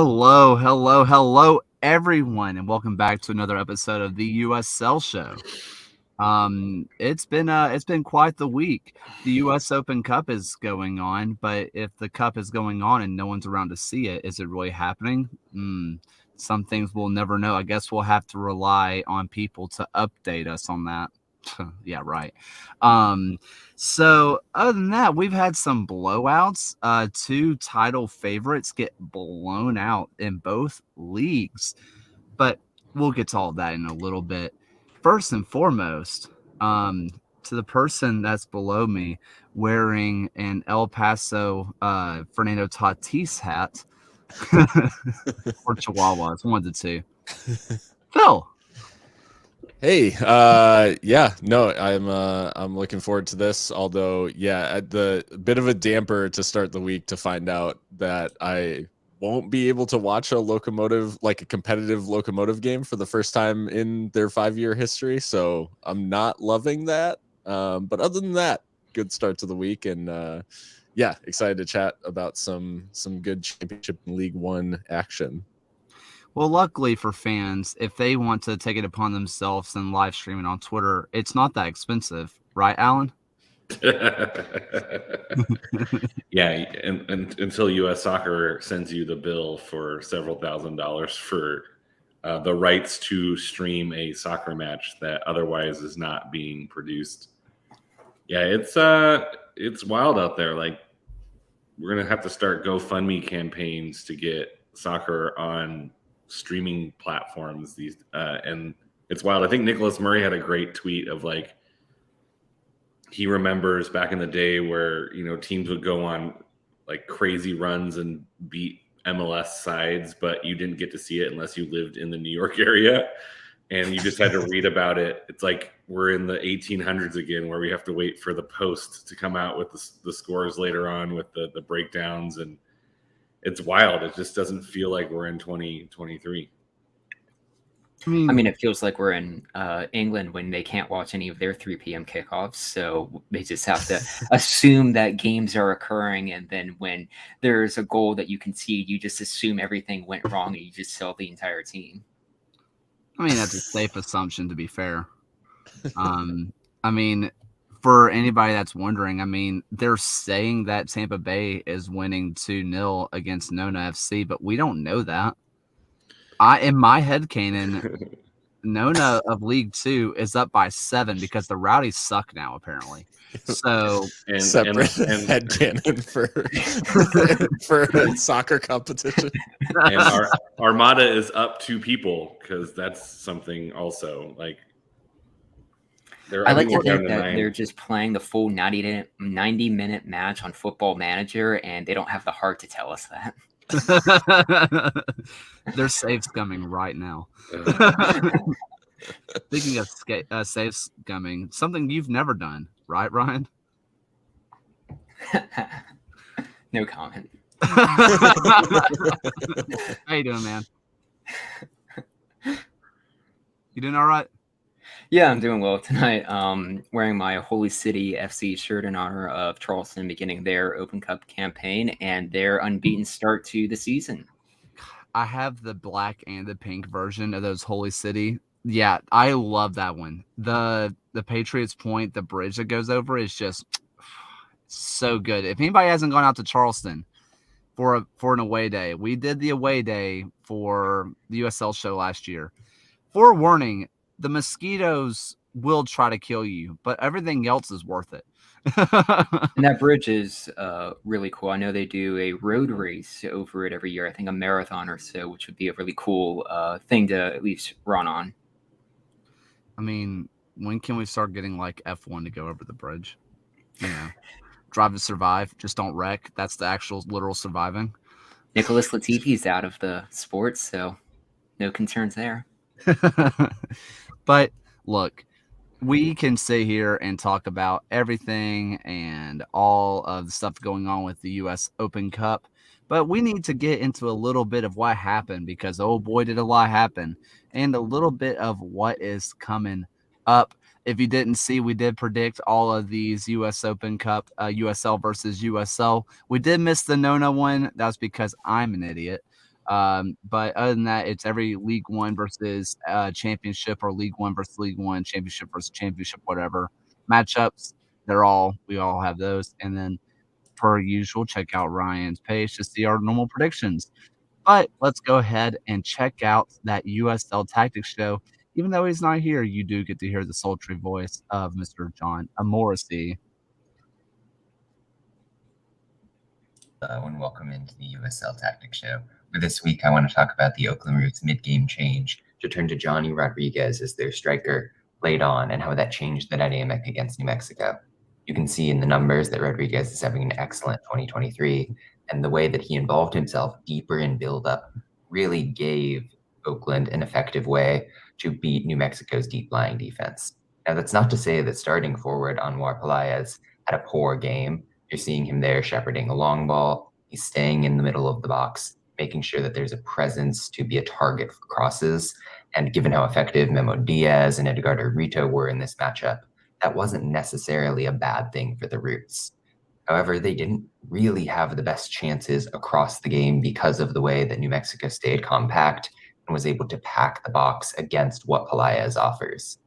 Hello, everyone, and welcome back to another episode of the USL Show. It's been quite the week. The U.S. Open Cup is going on, but if the cup is going on and no one's around to see it, is it really happening? Some things we'll never know. I guess we'll have to rely on people to update us on that. Yeah, right. So other than that, we've had some blowouts. Two title favorites get blown out in both leagues, but we'll get to all that in a little bit. First and foremost, to the person that's below me wearing an El Paso Fernando Tatis hat or Chihuahua, it's one of the two. Phil. Hey, I'm looking forward to this. Although, the bit of a damper to start the week to find out that I won't be able to watch a competitive Locomotive game for the first time in their 5-year history. So I'm not loving that. But other than that, good start to the week, and excited to chat about some good championship and League One action. Well, luckily for fans, if they want to take it upon themselves and live stream it on Twitter, it's not that expensive, right, Alan? Yeah, and until U.S. Soccer sends you the bill for several $1,000s for the rights to stream a soccer match that otherwise is not being produced. Yeah, it's wild out there. Like, we're gonna have to start GoFundMe campaigns to get soccer on streaming platforms. And it's wild. I think Nicholas Murray had a great tweet of like, he remembers back in the day where, teams would go on like crazy runs and beat MLS sides, but you didn't get to see it unless you lived in the New York area and you just had to read about it. It's like we're in the 1800s again, where we have to wait for the Post to come out with the scores later on with the breakdowns, and it's wild. It just doesn't feel like we're in 2023. I mean, it feels like we're in England when they can't watch any of their 3 p.m. kickoffs, so they just have to assume that games are occurring, and then when there's a goal that you concede, you just assume everything went wrong and you just sell the entire team. I mean, that's a safe assumption, to be fair. I mean, for anybody that's wondering, they're saying that Tampa Bay is winning 2-0 against Nona FC, but we don't know that. In my headcanon, Nona of League 2 is up by 7 because the Rowdies suck now, apparently. So separate headcanon for a soccer competition. And our Armada is up 2 people because that's something also like. I like to think that they're just playing the full 90-minute match on Football Manager, and they don't have the heart to tell us that. They're safe scumming right now. Speaking of safe scumming, something you've never done, right, Ryan? No comment. How you doing, man? You doing all right? Yeah, I'm doing well tonight. Wearing my Holy City FC shirt in honor of Charleston beginning their Open Cup campaign and their unbeaten start to the season. I have the black and the pink version of those Holy City. Yeah, I love that one. The Patriots Point, the bridge that goes over is just so good. If anybody hasn't gone out to Charleston for an away day, we did the away day for the USL show last year. Forewarning, the mosquitoes will try to kill you, but everything else is worth it. And that bridge is really cool. I know they do a road race over it every year. I think a marathon or so, which would be a really cool thing to at least run on. I mean, when can we start getting like F1 to go over the bridge? Drive to survive, just don't wreck. That's the actual literal surviving. Nicholas Latifi's out of the sport, so no concerns there. But look, we can sit here and talk about everything and all of the stuff going on with the U.S. Open Cup, but we need to get into a little bit of what happened because, oh boy, did a lot happen, and a little bit of what is coming up. If you didn't see, we did predict all of these U.S. Open Cup, USL versus USL. We did miss the Nona one. That's because I'm an idiot. But other than that, it's every League One versus championship, or League One versus League One, championship versus championship, whatever matchups. We all have those. And then, per usual, check out Ryan's page to see our normal predictions. But let's go ahead and check out that USL Tactics show. Even though he's not here, you do get to hear the sultry voice of Mr. John Morrissey. And welcome into the USL Tactics Show. For this week, I want to talk about the Oakland Roots mid-game change to turn to Johnny Rodriguez as their striker late on, and how that changed the dynamic against New Mexico. You can see in the numbers that Rodriguez is having an excellent 2023, and the way that he involved himself deeper in build-up really gave Oakland an effective way to beat New Mexico's deep-lying defense. Now, that's not to say that starting forward Anwar Pelaez had a poor game. You're seeing him there shepherding a long ball. He's staying in the middle of the box, making sure that there's a presence to be a target for crosses. And given how effective Memo Diaz and Edgardo Rito were in this matchup, that wasn't necessarily a bad thing for the Roots. However, they didn't really have the best chances across the game because of the way that New Mexico stayed compact and was able to pack the box against what Pelaez offers.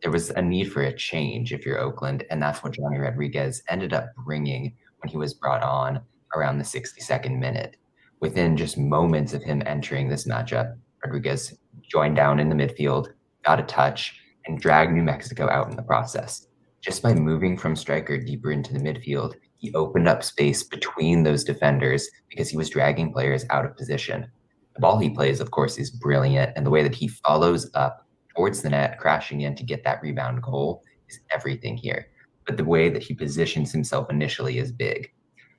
There was a need for a change if you're Oakland, and that's what Johnny Rodriguez ended up bringing when he was brought on around the 62nd minute. Within just moments of him entering this matchup, Rodriguez joined down in the midfield, got a touch, and dragged New Mexico out in the process. Just by moving from striker deeper into the midfield, he opened up space between those defenders because he was dragging players out of position. The ball he plays, of course, is brilliant, and the way that he follows up towards the net, crashing in to get that rebound goal is everything here. But the way that he positions himself initially is big.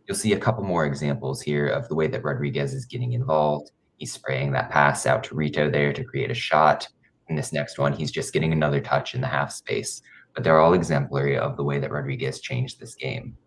You'll see a couple more examples here of the way that Rodriguez is getting involved. He's spraying that pass out to Rito there to create a shot. In this next one, he's just getting another touch in the half space. But they're all exemplary of the way that Rodriguez changed this game.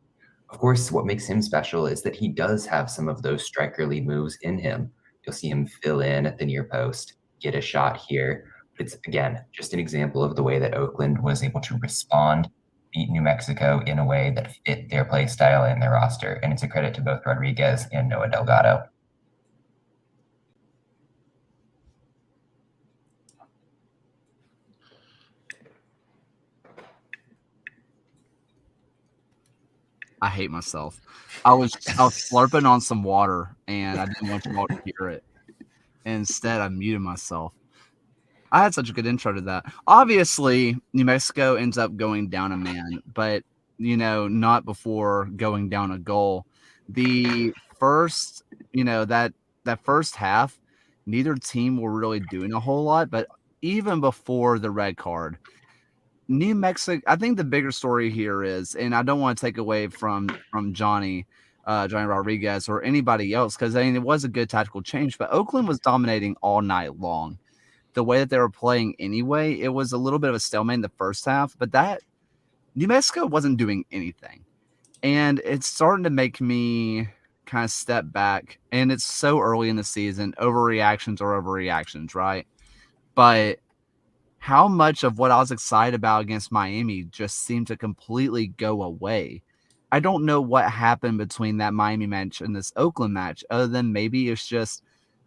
Of course, what makes him special is that he does have some of those strikerly moves in him. You'll see him fill in at the near post, get a shot here. It's, again, just an example of the way that Oakland was able to respond, beat New Mexico in a way that fit their play style and their roster. And it's a credit to both Rodriguez and Noah Delgado. I hate myself. I was slurping on some water, and I didn't want you all to hear it. Instead, I muted myself. I had such a good intro to that. Obviously, New Mexico ends up going down a man, but, not before going down a goal. The first, that first half, neither team were really doing a whole lot, but even before the red card, New Mexico, I think the bigger story here is, and I don't want to take away from Johnny Rodriguez or anybody else, because it was a good tactical change, but Oakland was dominating all night long. The way that they were playing anyway, it was a little bit of a stalemate in the first half, but that New Mexico wasn't doing anything. And it's starting to make me kind of step back. And it's so early in the season. Overreactions are overreactions, right? But how much of what I was excited about against Miami just seemed to completely go away. I don't know what happened between that Miami match and this Oakland match, other than maybe it's just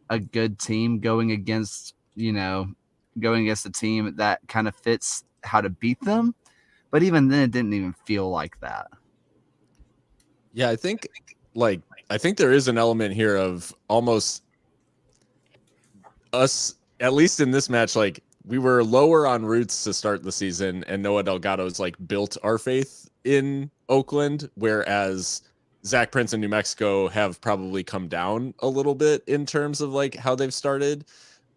a good team going against a team that kind of fits how to beat them. But even then, it didn't even feel like that. Yeah, I think there is an element here of almost us, at least in this match, like we were lower on Roots to start the season, and Noah Delgado's built our faith in Oakland, whereas Zach Prince and New Mexico have probably come down a little bit in terms of how they've started.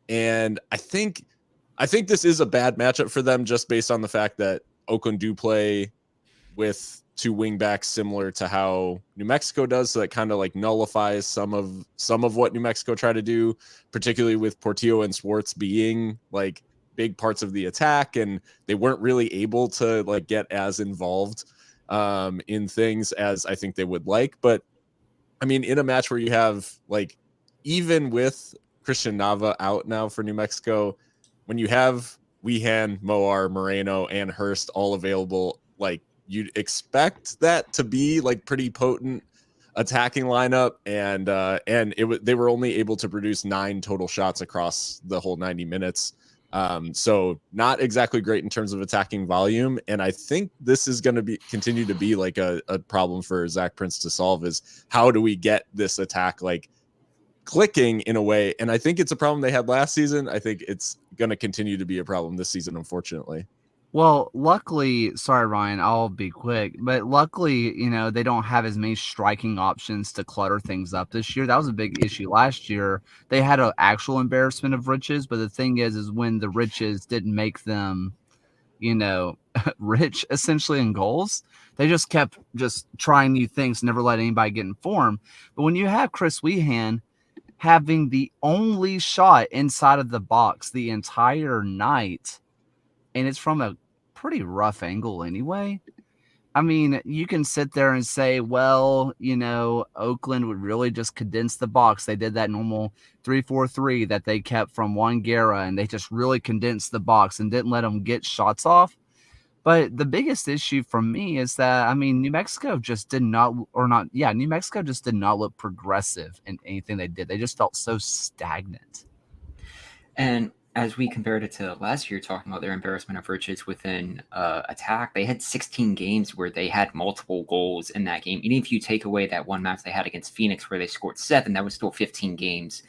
And I think this is a bad matchup for them, just based on the fact that Oakland do play with two wingbacks similar to how New Mexico does. So that kind of nullifies some of what New Mexico try to do, particularly with Portillo and Swartz being big parts of the attack. And they weren't really able to get as involved in things as I think they would like. But I mean, in a match where you have even with Christian Nava out now for New Mexico, when you have Weehan, Moar, Moreno, and Hurst all available, you'd expect that to be pretty potent attacking lineup, and they were only able to produce 9 total shots across the whole 90 minutes. So not exactly great in terms of attacking volume. And I think this is going to continue to be like a problem for Zach Prince to solve, is how do we get this attack like clicking in a way? And I think it's a problem they had last season. I think it's going to continue to be a problem this season, unfortunately. Well, luckily, sorry, Ryan, I'll be quick, but luckily, they don't have as many striking options to clutter things up this year. That was a big issue last year. They had an actual embarrassment of riches, but the thing is when the riches didn't make them, rich essentially in goals, they just kept trying new things, never let anybody get in form. But when you have Chris Wehan having the only shot inside of the box the entire night, and it's from a pretty rough angle anyway. I mean, you can sit there and say, well, Oakland would really just condense the box. They did that normal 3-4-3 that they kept from Juan Guerra, and they just really condensed the box and didn't let them get shots off. But the biggest issue for me is that, New Mexico just did not look progressive in anything they did. They just felt so stagnant. And as we compared it to last year, talking about their embarrassment of riches within attack, they had 16 games where they had multiple goals in that game. Even if you take away that one match they had against Phoenix where they scored 7, that was still 15 games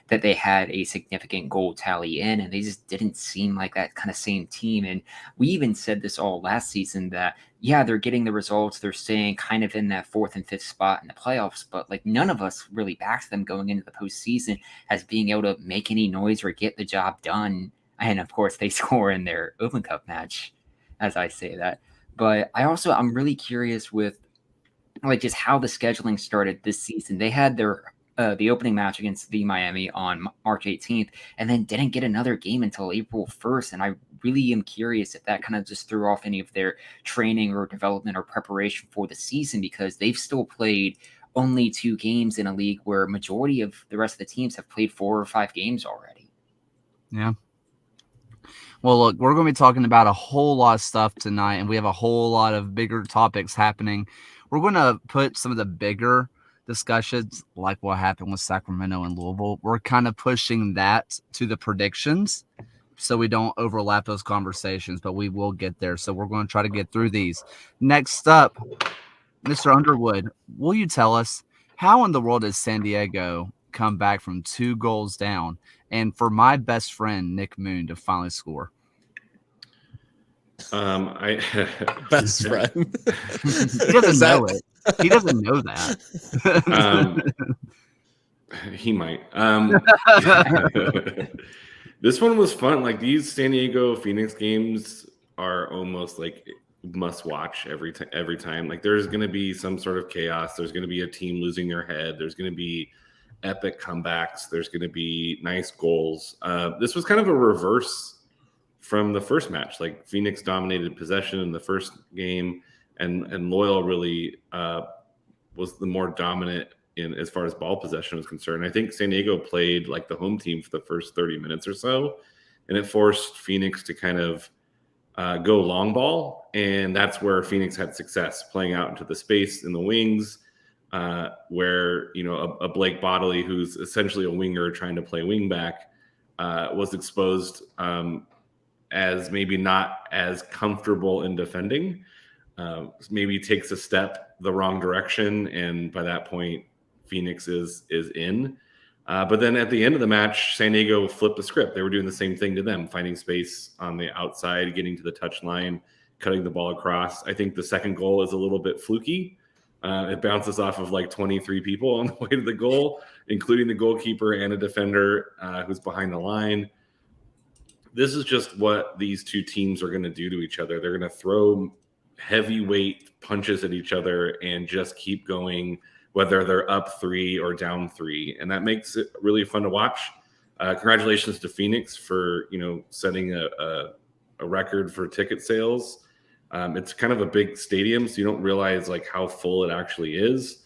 that they had a significant goal tally in, and they just didn't seem like that kind of same team. And we even said this all last season that, yeah, they're getting the results. They're staying kind of in that 4th and 5th spot in the playoffs, but like none of us really backed them going into the postseason as being able to make any noise or get the job done. And of course, they score in their Open Cup match, as I say that. But I'm really curious with like just how the scheduling started this season. They had their the opening match against the Miami on March 18th, and then didn't get another game until April 1st. And I really am curious if that kind of just threw off any of their training or development or preparation for the season, because they've still played only 2 games in a league where majority of the rest of the teams have played 4 or 5 games already. Yeah. Well, look, we're going to be talking about a whole lot of stuff tonight, and we have a whole lot of bigger topics happening. We're going to put some of the bigger discussions, like what happened with Sacramento and Louisville, we're kind of pushing that to the predictions so we don't overlap those conversations, but we will get there. So we're going to try to get through these. Next up, Mr. Underwood, will you tell us how in the world did San Diego come back from 2 goals down and for my best friend Nick Moon to finally score? Best friend. He doesn't know it. He doesn't know that. He might. This one was fun. Like these San Diego Phoenix games are almost like must watch every time. Like there's going to be some sort of chaos. There's going to be a team losing their head. There's going to be epic comebacks. There's going to be nice goals. This was kind of a reverse from the first match. Like Phoenix dominated possession in the first game, and Loyal really was the more dominant in as far as ball possession was concerned. I think San Diego played like the home team for the first 30 minutes or so, and it forced Phoenix to kind of go long ball, and that's where Phoenix had success, playing out into the space in the wings, where a Blake Bodley, who's essentially a winger trying to play wing back, was exposed as maybe not as comfortable in defending. Maybe takes a step the wrong direction, and by that point, Phoenix is in. But then at the end of the match, San Diego flipped the script. They were doing the same thing to them, finding space on the outside, getting to the touch line, cutting the ball across. I think the second goal is a little bit fluky. It bounces off of like 23 people on the way to the goal, including the goalkeeper and a defender who's behind the line. This is just what these two teams are going to do to each other. They're going to throw heavyweight punches at each other and just keep going, whether they're up 3 or down 3. And that makes it really fun to watch. Congratulations to Phoenix for, setting a record for ticket sales. It's kind of a big stadium, so you don't realize like how full it actually is.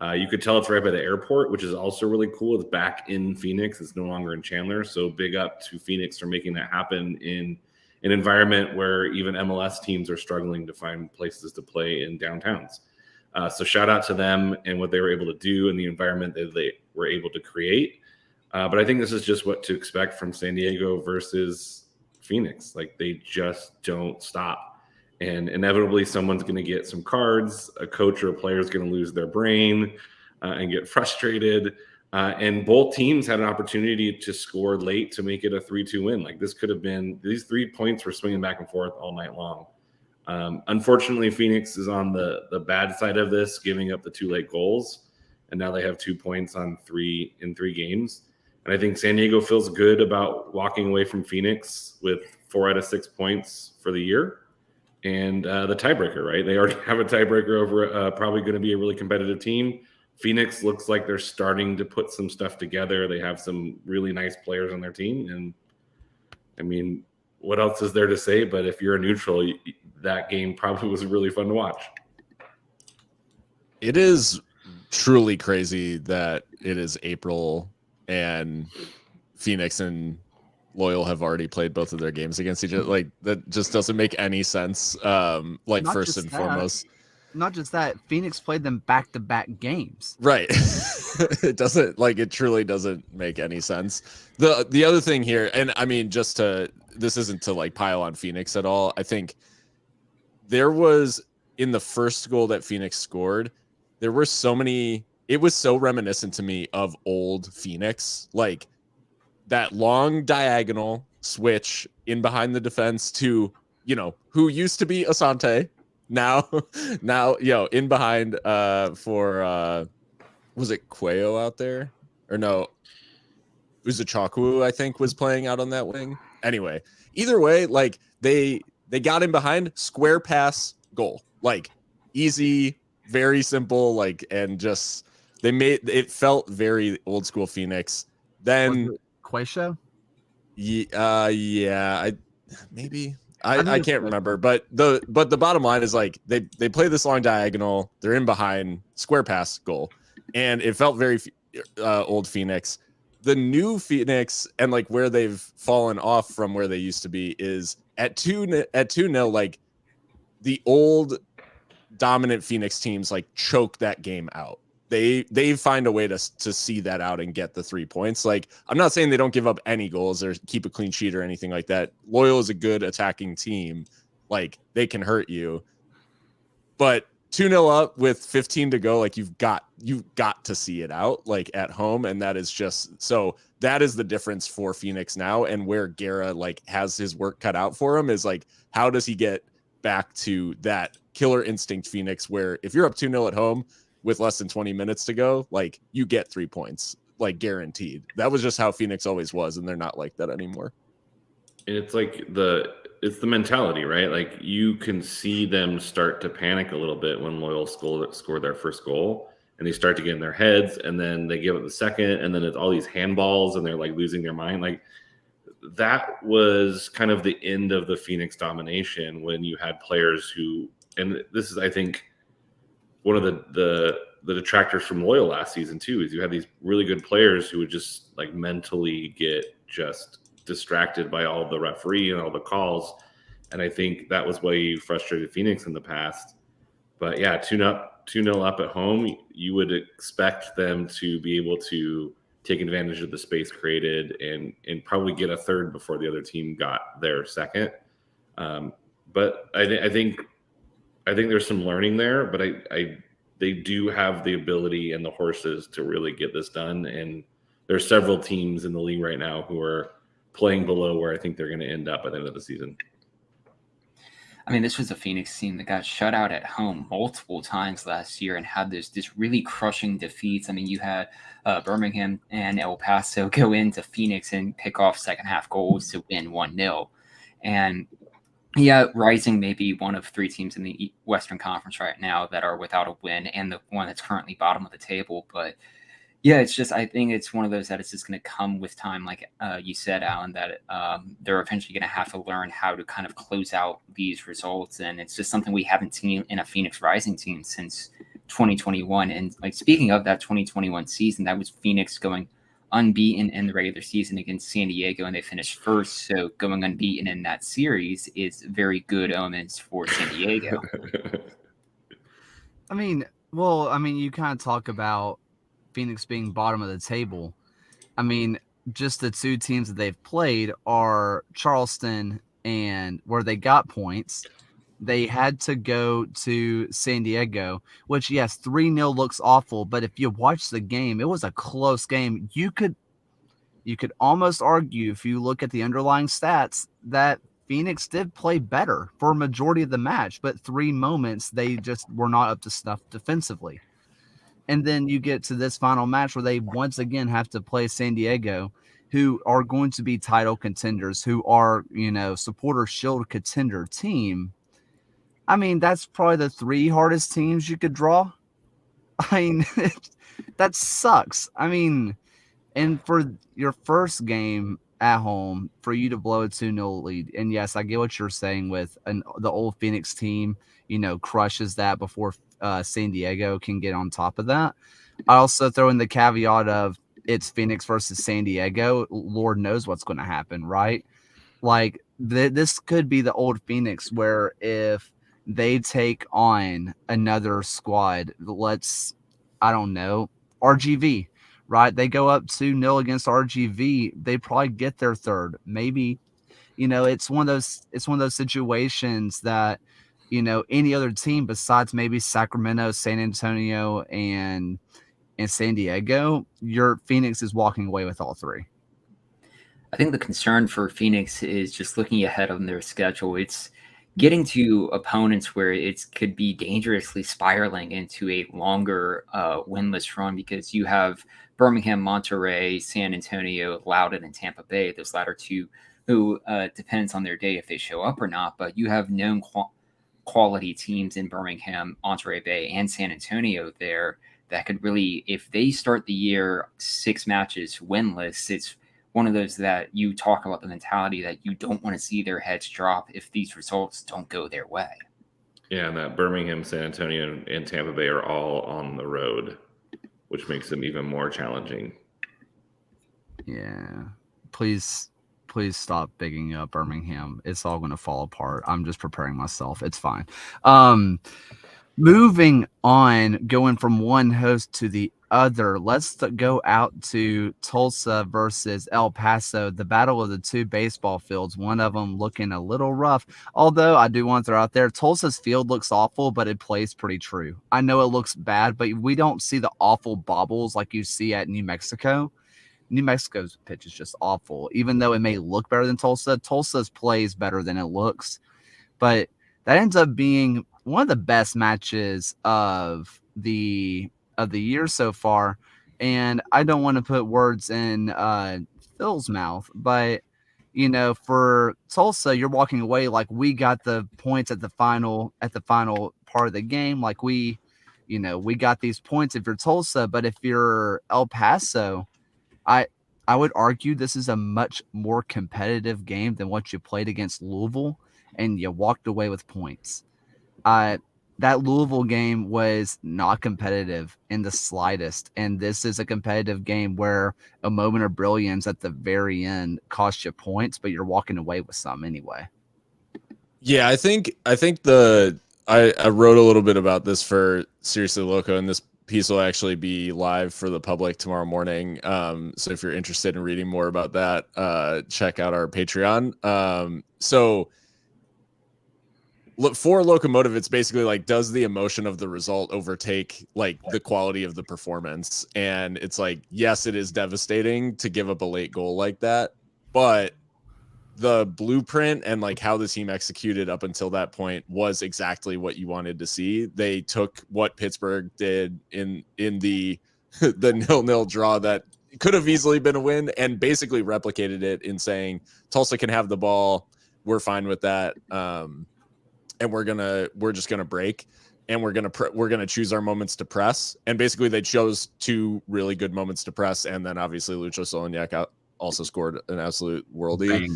You could tell it's right by the airport, which is also really cool. It's back in Phoenix. It's no longer in Chandler. So big up to Phoenix for making that happen in an environment where even MLS teams are struggling to find places to play in downtowns. So shout out to them and what they were able to do and the environment that they were able to create. But I think this is just what to expect from San Diego versus Phoenix. Like, they just don't stop. And inevitably someone's going to get some cards. A coach or a player is going to lose their brain and get frustrated. And both teams had an opportunity to score late to make it a 3-2 win. Like, this could have been, these 3 points were swinging back and forth all night long. Unfortunately, Phoenix is on the bad side of this, giving up the 2 late goals. And now they have 2 points in 3 games. And I think San Diego feels good about walking away from Phoenix with 4 out of 6 points for the year. And the tiebreaker, right? They already have a tiebreaker over probably going to be a really competitive team. Phoenix looks like they're starting to put some stuff together. They have some really nice players on their team. And I mean, what else is there to say? But if you're a neutral, that game probably was really fun to watch. It is truly crazy that it is April and Phoenix and Loyal have already played both of their games against each other. Like, that just doesn't make any sense. Like, Not first just and that. foremost. Not just that, Phoenix played them back-to-back games. Right. It doesn't, like, it truly doesn't make any sense. The other thing here, and I mean, this isn't to like pile on Phoenix at all. I think there was, in the first goal that Phoenix scored, there were so many, it was so reminiscent to me of old Phoenix, like that long diagonal switch in behind the defense to, who used to be Asante. Now, in behind for was it Cuello out there? Or no, Uzuchakwu, I think, was playing out on that wing. Anyway, either way, like they got in behind, square pass, goal. Like, easy, very simple, like, and just they made it felt very old school Phoenix. Then Quayshow? Yeah, I can't remember, but the bottom line is, like, they play this long diagonal, they're in behind, square pass, goal, and it felt very old Phoenix. The new Phoenix, and like where they've fallen off from where they used to be, is at 2-0. Like, the old dominant Phoenix teams like choke that game out. They find a way to see that out and get the 3 points. Like, I'm not saying they don't give up any goals or keep a clean sheet or anything like that. Loyal is a good attacking team. Like, they can hurt you. But 2-0 up with 15 to go, like, you've got to see it out, like, at home. And that is just, so that is the difference for Phoenix now. And where Guerra, like, has his work cut out for him is, like, how does he get back to that killer instinct Phoenix, where if you're up 2-0 at home with less than 20 minutes to go, like, you get 3 points, like, guaranteed. That was just how Phoenix always was, and they're not like that anymore. And it's like it's the mentality, right? Like, you can see them start to panic a little bit when Loyal scored their first goal, and they start to get in their heads, and then they give it the second, and then it's all these handballs, and they're like losing their mind. Like, that was kind of the end of the Phoenix domination, when you had players who, and this is, I think, one of the detractors from Loyal last season too, is you had these really good players who would just, like, mentally get just distracted by all the referee and all the calls. And I think that was why you frustrated Phoenix in the past. But yeah, 2-0 up at home, you would expect them to be able to take advantage of the space created and probably get a third before the other team got their second. But I think there's some learning there, but they do have the ability and the horses to really get this done. And there's several teams in the league right now who are playing below where I think they're going to end up at the end of the season. I mean, this was a Phoenix team that got shut out at home multiple times last year and had this really crushing defeats. I mean, you had Birmingham and El Paso go into Phoenix and pick off second half goals to win 1-0. And yeah, Rising may be one of 3 teams in the Western Conference right now that are without a win, and the one that's currently bottom of the table. But yeah, it's just, I think it's one of those that it's just going to come with time, like you said, Alan, that they're eventually going to have to learn how to kind of close out these results. And it's just something we haven't seen in a Phoenix Rising team since 2021. And like, speaking of that 2021 season, that was Phoenix going unbeaten in the regular season against San Diego, and they finished first. So going unbeaten in that series is very good omens for San Diego. I mean, Well, I mean, you kind of talk about Phoenix being bottom of the table. I mean, just the two teams that they've played are Charleston and where they got points. They had to go to San Diego, which, yes, 3-0 looks awful, but if you watch the game, it was a close game. You could almost argue, if you look at the underlying stats, that Phoenix did play better for a majority of the match, but 3 moments they just were not up to snuff defensively. And then you get to this final match where they once again have to play San Diego, who are going to be title contenders, who are, supporter shield contender team. I mean, that's probably the 3 hardest teams you could draw. I mean, that sucks. I mean, and for your first game at home, for you to blow a 2-0 lead, and yes, I get what you're saying with the old Phoenix team, crushes that before San Diego can get on top of that. I also throw in the caveat of it's Phoenix versus San Diego. Lord knows what's going to happen, right? Like, this could be the old Phoenix where if they take on another squad, I don't know, RGV, right? They go up 2-0 against RGV. They probably get their third. Maybe, it's one of those situations that, any other team besides maybe Sacramento, San Antonio, and San Diego, your Phoenix is walking away with all 3. I think the concern for Phoenix is just looking ahead on their schedule. It's getting to opponents where it could be dangerously spiraling into a longer winless run, because you have Birmingham, Monterey, San Antonio, Loudoun, and Tampa Bay. Those latter 2 who depends on their day if they show up or not. But you have known quality teams in Birmingham, Monterey Bay, and San Antonio there that could really, if they start the year 6 matches winless, it's one of those that you talk about the mentality that you don't want to see their heads drop if these results don't go their way. Yeah, and that Birmingham, San Antonio, and Tampa Bay are all on the road, which makes them even more challenging. Yeah. Please stop bigging up Birmingham. It's all going to fall apart. I'm just preparing myself. It's fine. Moving on, going from one host to the other, let's go out to Tulsa versus El Paso, the battle of the 2 baseball fields, one of them looking a little rough. Although I do want to throw out there, Tulsa's field looks awful, but it plays pretty true. I know it looks bad, but we don't see the awful bobbles like you see at New Mexico. New Mexico's pitch is just awful. Even though it may look better than Tulsa, Tulsa's plays better than it looks. But that ends up being one of the best matches of the year so far. And I don't want to put words in Phil's mouth, but for Tulsa, you're walking away like we got the points at the final part of the game. Like we got these points if you're Tulsa, but if you're El Paso, I would argue this is a much more competitive game than what you played against Louisville, and you walked away with points. That Louisville game was not competitive in the slightest, and this is a competitive game where a moment of brilliance at the very end cost you points, but you're walking away with some anyway. Yeah, I think I wrote a little bit about this for Seriously Loco, and this piece will actually be live for the public tomorrow morning. So if you're interested in reading more about that, check out our Patreon. So look, for Locomotive, it's basically like, does the emotion of the result overtake like the quality of the performance? And it's like, yes, it is devastating to give up a late goal like that, but the blueprint and like how the team executed up until that point was exactly what you wanted to see. They took what Pittsburgh did in the the 0-0 draw that could have easily been a win, and basically replicated it in saying Tulsa can have the ball, we're fine with that, and we're just gonna break, and we're gonna choose our moments to press. And basically they chose 2 really good moments to press, and then obviously Lucho Soloniak also scored an absolute worldie.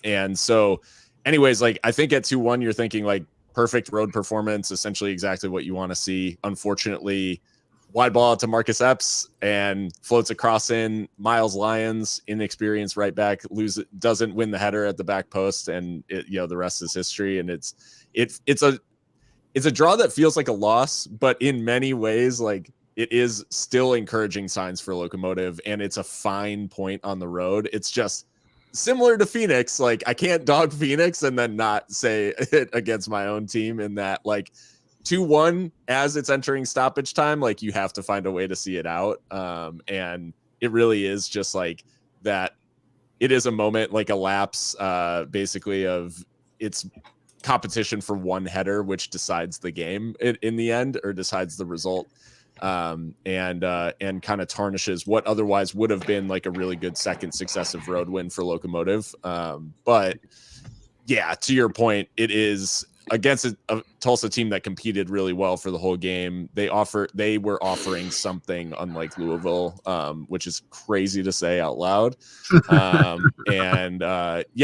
And so anyways, like I think at 2-1 you're thinking like perfect road performance, essentially exactly what you want to see. Unfortunately, wide ball out to Marcus Epps and floats across in. Miles Lyons, inexperienced right back, doesn't win the header at the back post, and the rest is history. And it's it's a draw that feels like a loss, but in many ways, like it is still encouraging signs for Locomotive, and it's a fine point on the road. It's just similar to Phoenix. Like I can't dog Phoenix and then not say it against my own team in that like 2-1 as it's entering stoppage time, like you have to find a way to see it out. And it really is just like that. It is a moment, like a lapse, basically of it's competition for one header, which decides the game in the end or decides the result. And kind of tarnishes what otherwise would have been like a really good second successive road win for Locomotive. But yeah, to your point, it is against a Tulsa team that competed really well for the whole game. They were offering something unlike Louisville, which is crazy to say out loud. Yeah,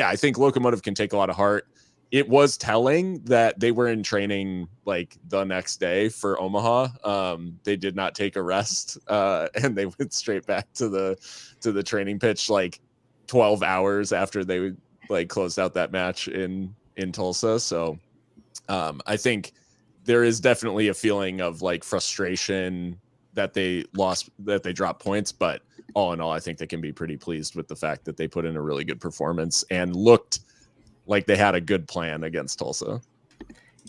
I think Locomotive can take a lot of heart. It was telling that they were in training like the next day for Omaha. They did not take a rest, and they went straight back to the training pitch like 12 hours after they like closed out that match in Tulsa. So I think there is definitely a feeling of like frustration that they dropped points, but all in all, I think they can be pretty pleased with the fact that they put in a really good performance and looked like they had a good plan against Tulsa.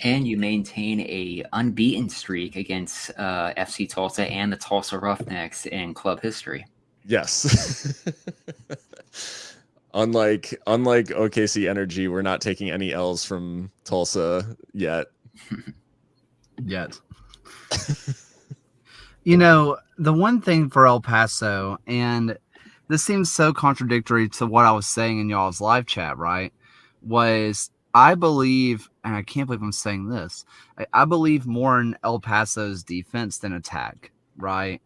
And you maintain a unbeaten streak against FC Tulsa and the Tulsa Roughnecks in club history. Yes. Unlike OKC Energy, we're not taking any L's from Tulsa yet. Yet. You know, the one thing for El Paso, and this seems so contradictory to what I was saying in y'all's live chat, right? Was I believe, and I can't believe I'm saying this, I believe more in El Paso's defense than attack, right?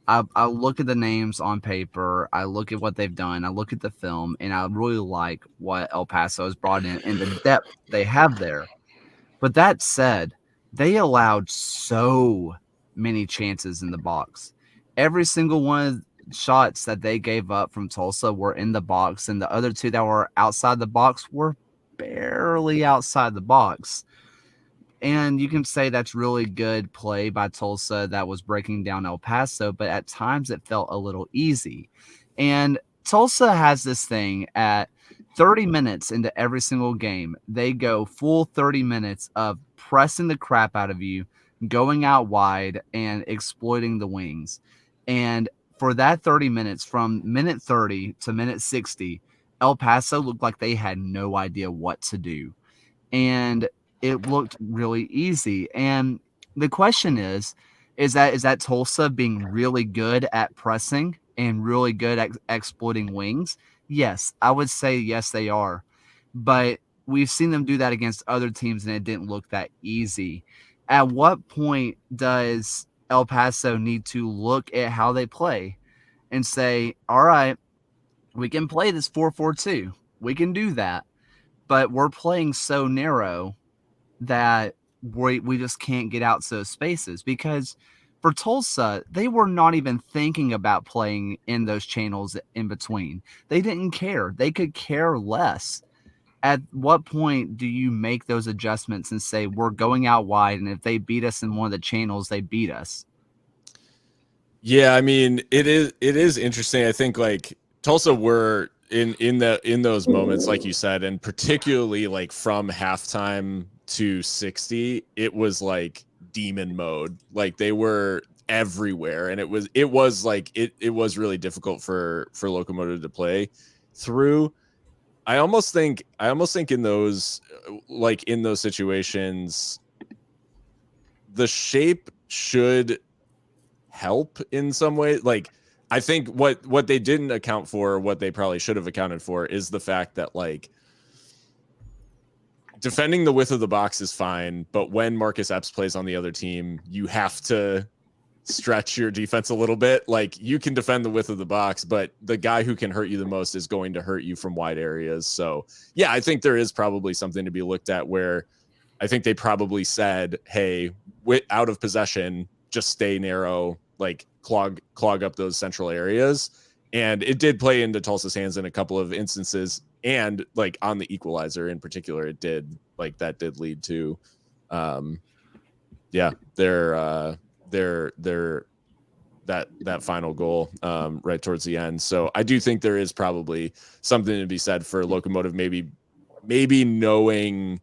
I look at the names on paper, I look at what they've done, I look at the film, and I really like what El Paso has brought in and the depth they have there. But that said, they allowed so many chances in the box. Every single one of the shots that they gave up from Tulsa were in the box, and the other two that were outside the box were barely outside the box. And you can say that's really good play by Tulsa that was breaking down El Paso, but at times it felt a little easy. And Tulsa has this thing at 30 minutes into every single game, they go full 30 minutes of pressing the crap out of you, going out wide, and exploiting the wings. And for that 30 minutes, from minute 30 to minute 60, El Paso looked like they had no idea what to do. And it looked really easy. And the question is that Tulsa being really good at pressing and really good at exploiting wings? Yes, I would say yes, they are. But we've seen them do that against other teams, and it didn't look that easy. At what point does El Paso need to look at how they play and say, all right, we can play this 4-4-2. We can do that. But we're playing so narrow that we just can't get out those spaces, because for Tulsa, they were not even thinking about playing in those channels in between. They didn't care. They could care less. At what point do you make those adjustments and say, we're going out wide, and if they beat us in one of the channels, they beat us? Yeah, I mean, it is interesting. I think like Tulsa were in those moments, like you said, and particularly like from halftime to 60, it was like demon mode. Like they were everywhere, and it was like it was really difficult for Locomotive to play through. I almost think in those situations, the shape should help in some way. Like I think what they didn't account for, what they probably should have accounted for, is the fact that like defending the width of the box is fine, but when Marcus Epps plays on the other team, you have to stretch your defense a little bit. Like you can defend the width of the box, but the guy who can hurt you the most is going to hurt you from wide areas. So yeah, I think there is probably something to be looked at where I think they probably said, hey, out of possession, just stay narrow, like clog up those central areas. And it did play into Tulsa's hands in a couple of instances. And like on the equalizer in particular, that did lead to they're that final goal right towards the end. So I do think there is probably something to be said for Locomotive maybe knowing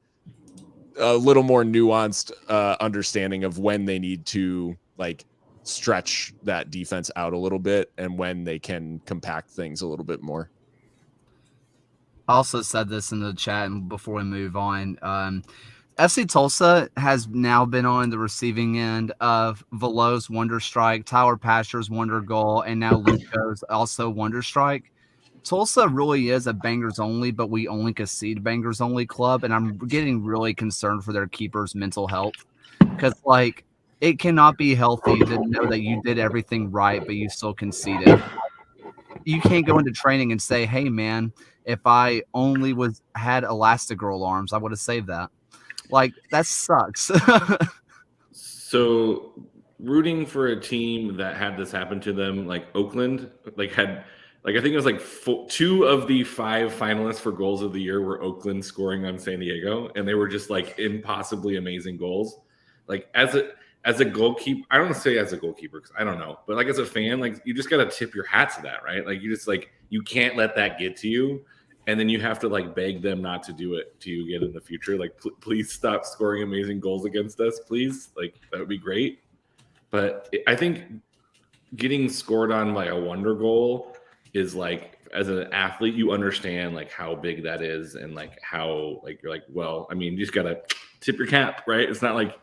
a little more nuanced understanding of when they need to like stretch that defense out a little bit and when they can compact things a little bit more. I also said this in the chat and before we move on. FC Tulsa has now been on the receiving end of Velo's Wonder Strike, Tyler Pasher's Wonder Goal, and now Luco's also Wonder Strike. Tulsa really is a bangers only, but we only concede bangers only club, and I'm getting really concerned for their keeper's mental health because, like, it cannot be healthy to know that you did everything right, but you still conceded. You can't go into training and say, "Hey, man, if I only had Elastigirl arms, I would have saved that." Like, that sucks. So rooting for a team that had this happen to them, like Oakland, I think it was like 2 of the 5 finalists for goals of the year were Oakland scoring on San Diego, and they were just like impossibly amazing goals. Like as a goalkeeper, I don't want to say as a goalkeeper because I don't know, but like as a fan, like you just got to tip your hat to that, right? Like you just like you can't let that get to you. And then you have to like beg them not to do it to you again in the future. Like, please stop scoring amazing goals against us, please. Like, that would be great. But I think getting scored on by a wonder goal is like, as an athlete, you understand like how big that is and like how like you're like, well, I mean, you just gotta tip your cap, right? It's not like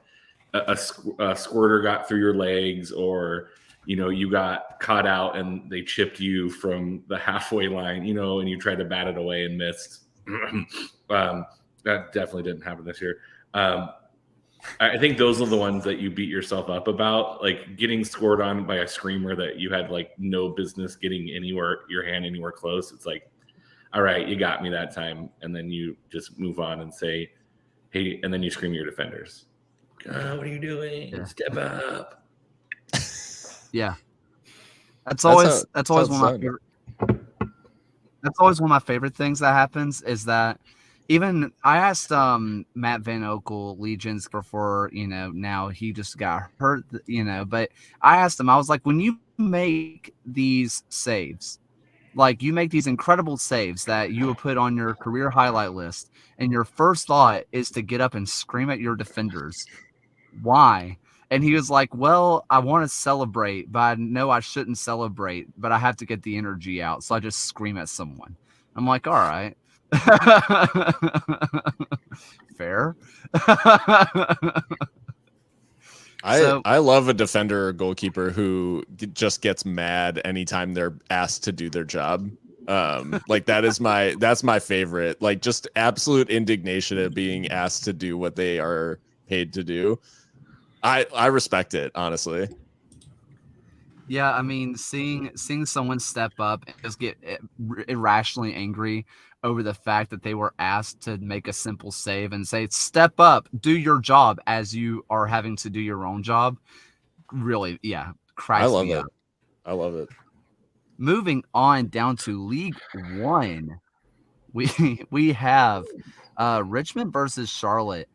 a squirter got through your legs or you got caught out and they chipped you from the halfway line, and you tried to bat it away and missed. That definitely didn't happen this year. I think those are the ones that you beat yourself up about, like getting scored on by a screamer that you had like no business getting your hand anywhere close. It's like, all right, you got me that time. And then you just move on and say, hey, and then you scream at your defenders. What are you doing? Yeah. Step up. Yeah, that's always one of my favorite. That's always one of my favorite things that happens is that even I asked Matt Van Okel Legions before, now he just got hurt, but I asked him, I was like, when you make these saves, like you make these incredible saves that you would put on your career highlight list, and your first thought is to get up and scream at your defenders. Why? And he was like, well, I want to celebrate, but I know I shouldn't celebrate, but I have to get the energy out. So I just scream at someone. I'm like, all right. Fair. I love a defender or goalkeeper who just gets mad anytime they're asked to do their job. Like that's my favorite, like just absolute indignation at being asked to do what they are paid to do. I respect it, honestly. Yeah, I mean, seeing someone step up and just get irrationally angry over the fact that they were asked to make a simple save and say, step up, do your job as you are having to do your own job, really, yeah, cracks me up. I love it. Moving on down to League One, we have Richmond versus Charlotte.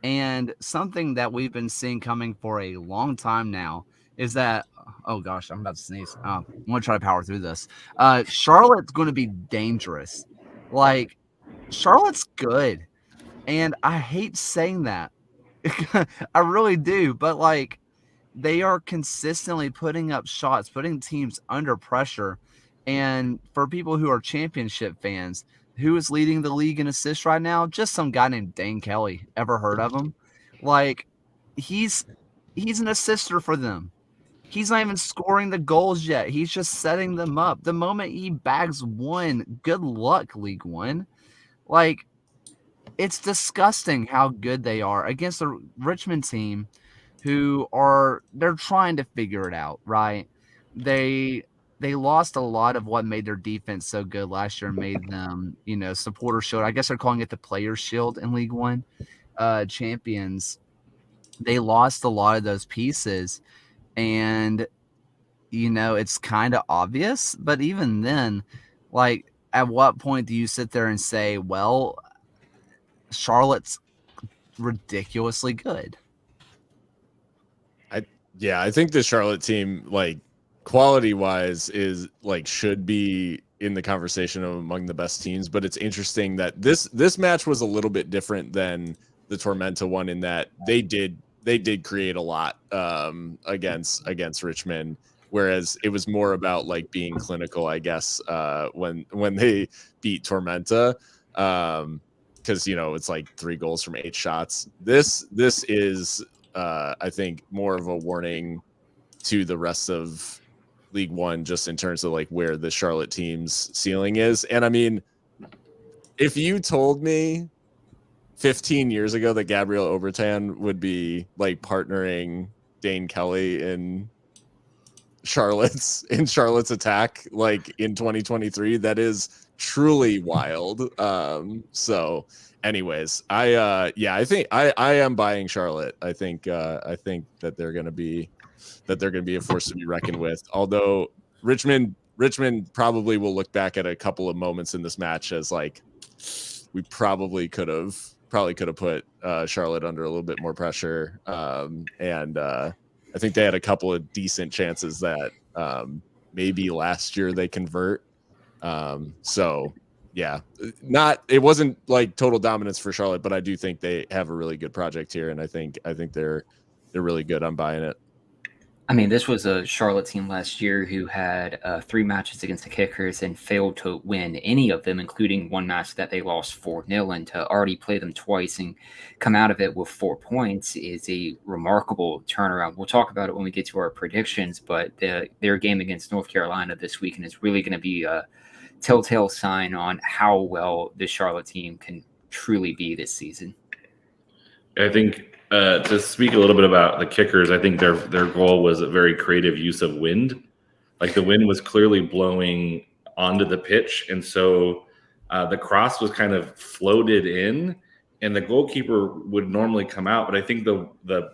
And something that we've been seeing coming for a long time now is that, oh gosh, I'm about to sneeze. I'm going to try to power through this. Charlotte's going to be dangerous. Like, Charlotte's good. And I hate saying that. I really do. But, like, they are consistently putting up shots, putting teams under pressure. And for people who are championship fans, who is leading the league in assists right now? Just some guy named Dane Kelly. Ever heard of him? Like, he's an assister for them. He's not even scoring the goals yet. He's just setting them up. The moment he bags one, good luck, League One. Like, it's disgusting how good they are against the Richmond team they're trying to figure it out, right? They lost a lot of what made their defense so good last year and made them, supporter shield. I guess they're calling it the Players Shield in League One champions. They lost a lot of those pieces, and it's kind of obvious. But even then, like, at what point do you sit there and say, well, Charlotte's ridiculously good? Yeah, I think the Charlotte team, like quality wise, is like should be in the conversation of among the best teams. But it's interesting that this match was a little bit different than the Tormenta one in that they did create a lot against Richmond, whereas it was more about like being clinical, I guess, when they beat Tormenta. Because it's like 3 goals from 8 shots. This is I think more of a warning to the rest of League One, just in terms of like where the Charlotte team's ceiling is. And I mean, if you told me 15 years ago that Gabriel Obertan would be like partnering Dane Kelly in Charlotte's attack like in 2023, that is truly wild. So anyways, I think I am buying Charlotte. I think that they're going to be a force to be reckoned with. Although Richmond probably will look back at a couple of moments in this match as like we probably could have put Charlotte under a little bit more pressure. I think they had a couple of decent chances that maybe last year they convert. So yeah, it wasn't like total dominance for Charlotte, but I do think they have a really good project here, and I think they're really good. I'm buying it. I mean, this was a Charlotte team last year who had 3 matches against the Kickers and failed to win any of them, including one match that they lost 4-0. And to already play them twice and come out of it with 4 points is a remarkable turnaround. We'll talk about it when we get to our predictions, but their game against North Carolina this weekend is really going to be a telltale sign on how well the Charlotte team can truly be this season. I think to speak a little bit about the Kickers, I think their goal was a very creative use of wind. Like the wind was clearly blowing onto the pitch, and so the cross was kind of floated in, and the goalkeeper would normally come out, but I think the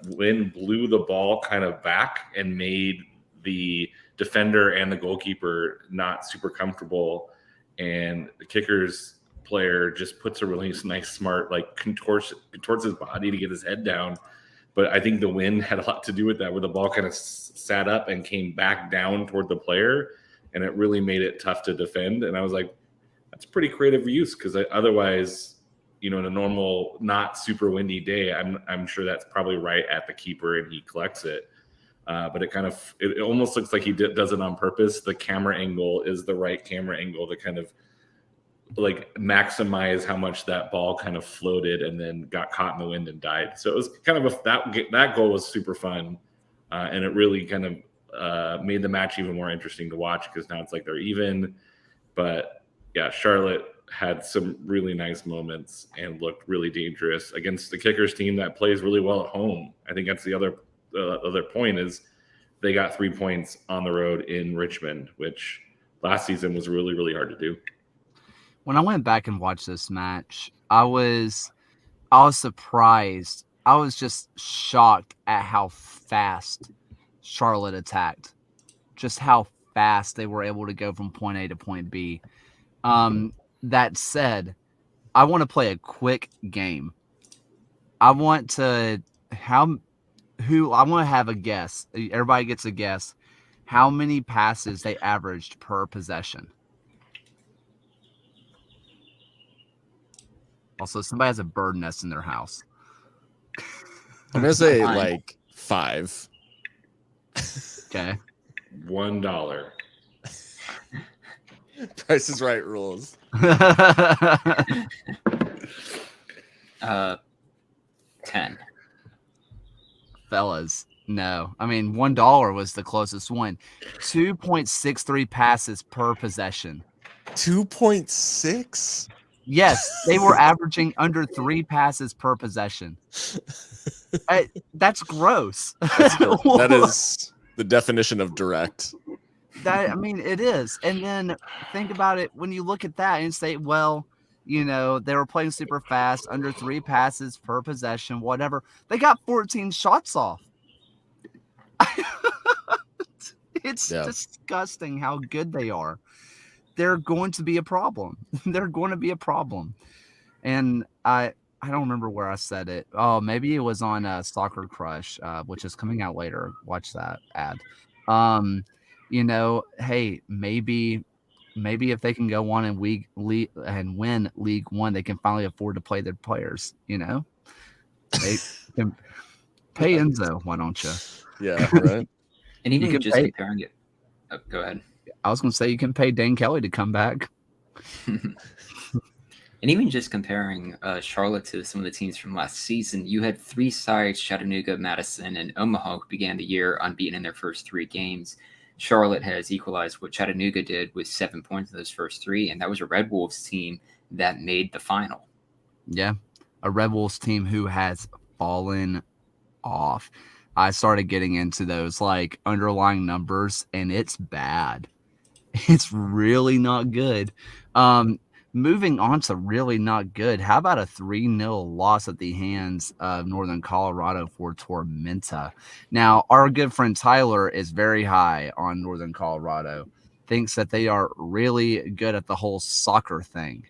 wind blew the ball kind of back and made the defender and the goalkeeper not super comfortable, and the Kickers player just puts a really nice, smart, like contorts his body to get his head down. But I think the wind had a lot to do with that, where the ball kind of sat up and came back down toward the player, and it really made it tough to defend. And I was like, that's pretty creative use, because otherwise, in a normal, not super windy day, I'm sure that's probably right at the keeper and he collects it. But it almost looks like he does it on purpose. The camera angle is the right camera angle to kind of like maximize how much that ball kind of floated and then got caught in the wind and died. So it was kind of that goal was super fun, and it really kind of made the match even more interesting to watch, because now it's like they're even. But yeah, Charlotte had some really nice moments and looked really dangerous against the Kickers team that plays really well at home. I think that's the other point is they got 3 points on the road in Richmond, which last season was really, really hard to do. When I went back and watched this match, I was surprised. I was just shocked at how fast Charlotte attacked. Just how fast they were able to go from point A to point B. That said, I want to play a quick game. I want to have a guess. Everybody gets a guess. How many passes they averaged per possession? Also, somebody has a bird nest in their house. I'm gonna say like 5. Okay. $1. Price is Right rules. 10. Fellas, no. I mean, $1 was the closest one. 2.63 passes per possession. 2.6? Yes, they were averaging under 3 passes per possession. That's gross. That is the definition of direct. It is. And then think about it when you look at that and say, well, they were playing super fast, under 3 passes per possession, whatever. They got 14 shots off. It's disgusting how good they are. They're going to be a problem. They're going to be a problem. And I don't remember where I said it. Oh, maybe it was on Soccer Crush, which is coming out later. Watch that ad. Hey, maybe if they can go on and league and win League One, they can finally afford to play their players. They can pay Enzo. Why don't you? Yeah, right. And You even can just pay. comparing it. Oh, go ahead. I was going to say you can pay Dane Kelly to come back. And even just comparing Charlotte to some of the teams from last season, you had 3 sides, Chattanooga, Madison, and Omaha, who began the year unbeaten in their first 3 games. Charlotte has equalized what Chattanooga did with 7 points in those first 3, and that was a Red Wolves team that made the final. Yeah, a Red Wolves team who has fallen off. I started getting into those like underlying numbers, and it's bad. It's really not good. Moving on to really not good. How about a 3-0 loss at the hands of Northern Colorado for Tormenta? Now, our good friend Tyler is very high on Northern Colorado, thinks that they are really good at the whole soccer thing.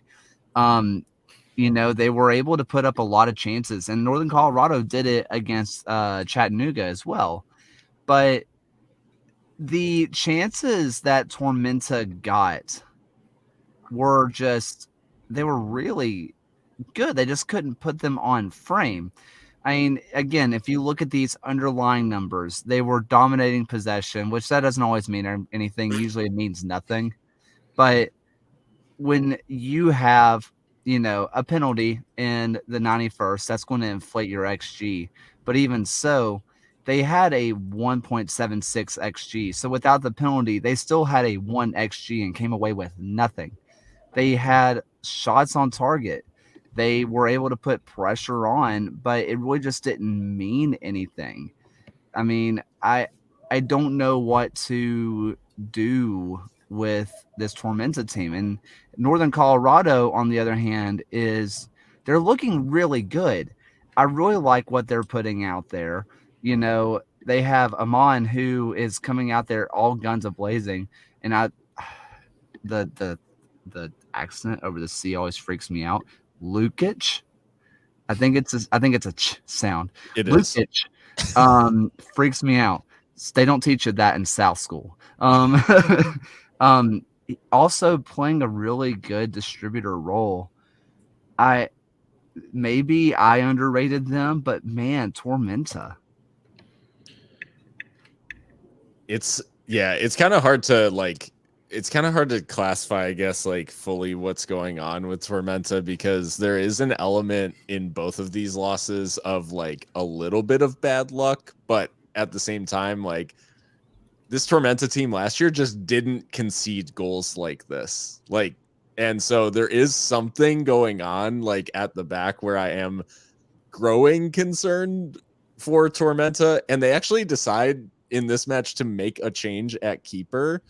They were able to put up a lot of chances, and Northern Colorado did it against Chattanooga as well. But the chances that Tormenta got were they were really good. They just couldn't put them on frame. I mean, again, if you look at these underlying numbers, they were dominating possession, which that doesn't always mean anything. Usually it means nothing. But when you have, a penalty in the 91st, that's going to inflate your XG. But even so, they had a 1.76 XG. So without the penalty, they still had a 1 XG and came away with nothing. They had shots on target. They were able to put pressure on, but it really just didn't mean anything. I mean, I don't know what to do with this Tormenta team. And Northern Colorado, on the other hand, they're looking really good. I really like what they're putting out there. They have Amon, who is coming out there all guns a blazing, and the accent over the C always freaks me out. Lukic, I think it's a ch sound. It Lukic, freaks me out. They don't teach you that in South School. Also playing a really good distributor role. Maybe I underrated them, but man, Tormenta. It's kind of hard to classify, I guess, like fully what's going on with Tormenta, because there is an element in both of these losses of like a little bit of bad luck, but at the same time, like this Tormenta team last year just didn't concede goals like this. And so there is something going on like at the back where I am growing concerned for Tormenta, and they actually decide in this match to make a change at keeper.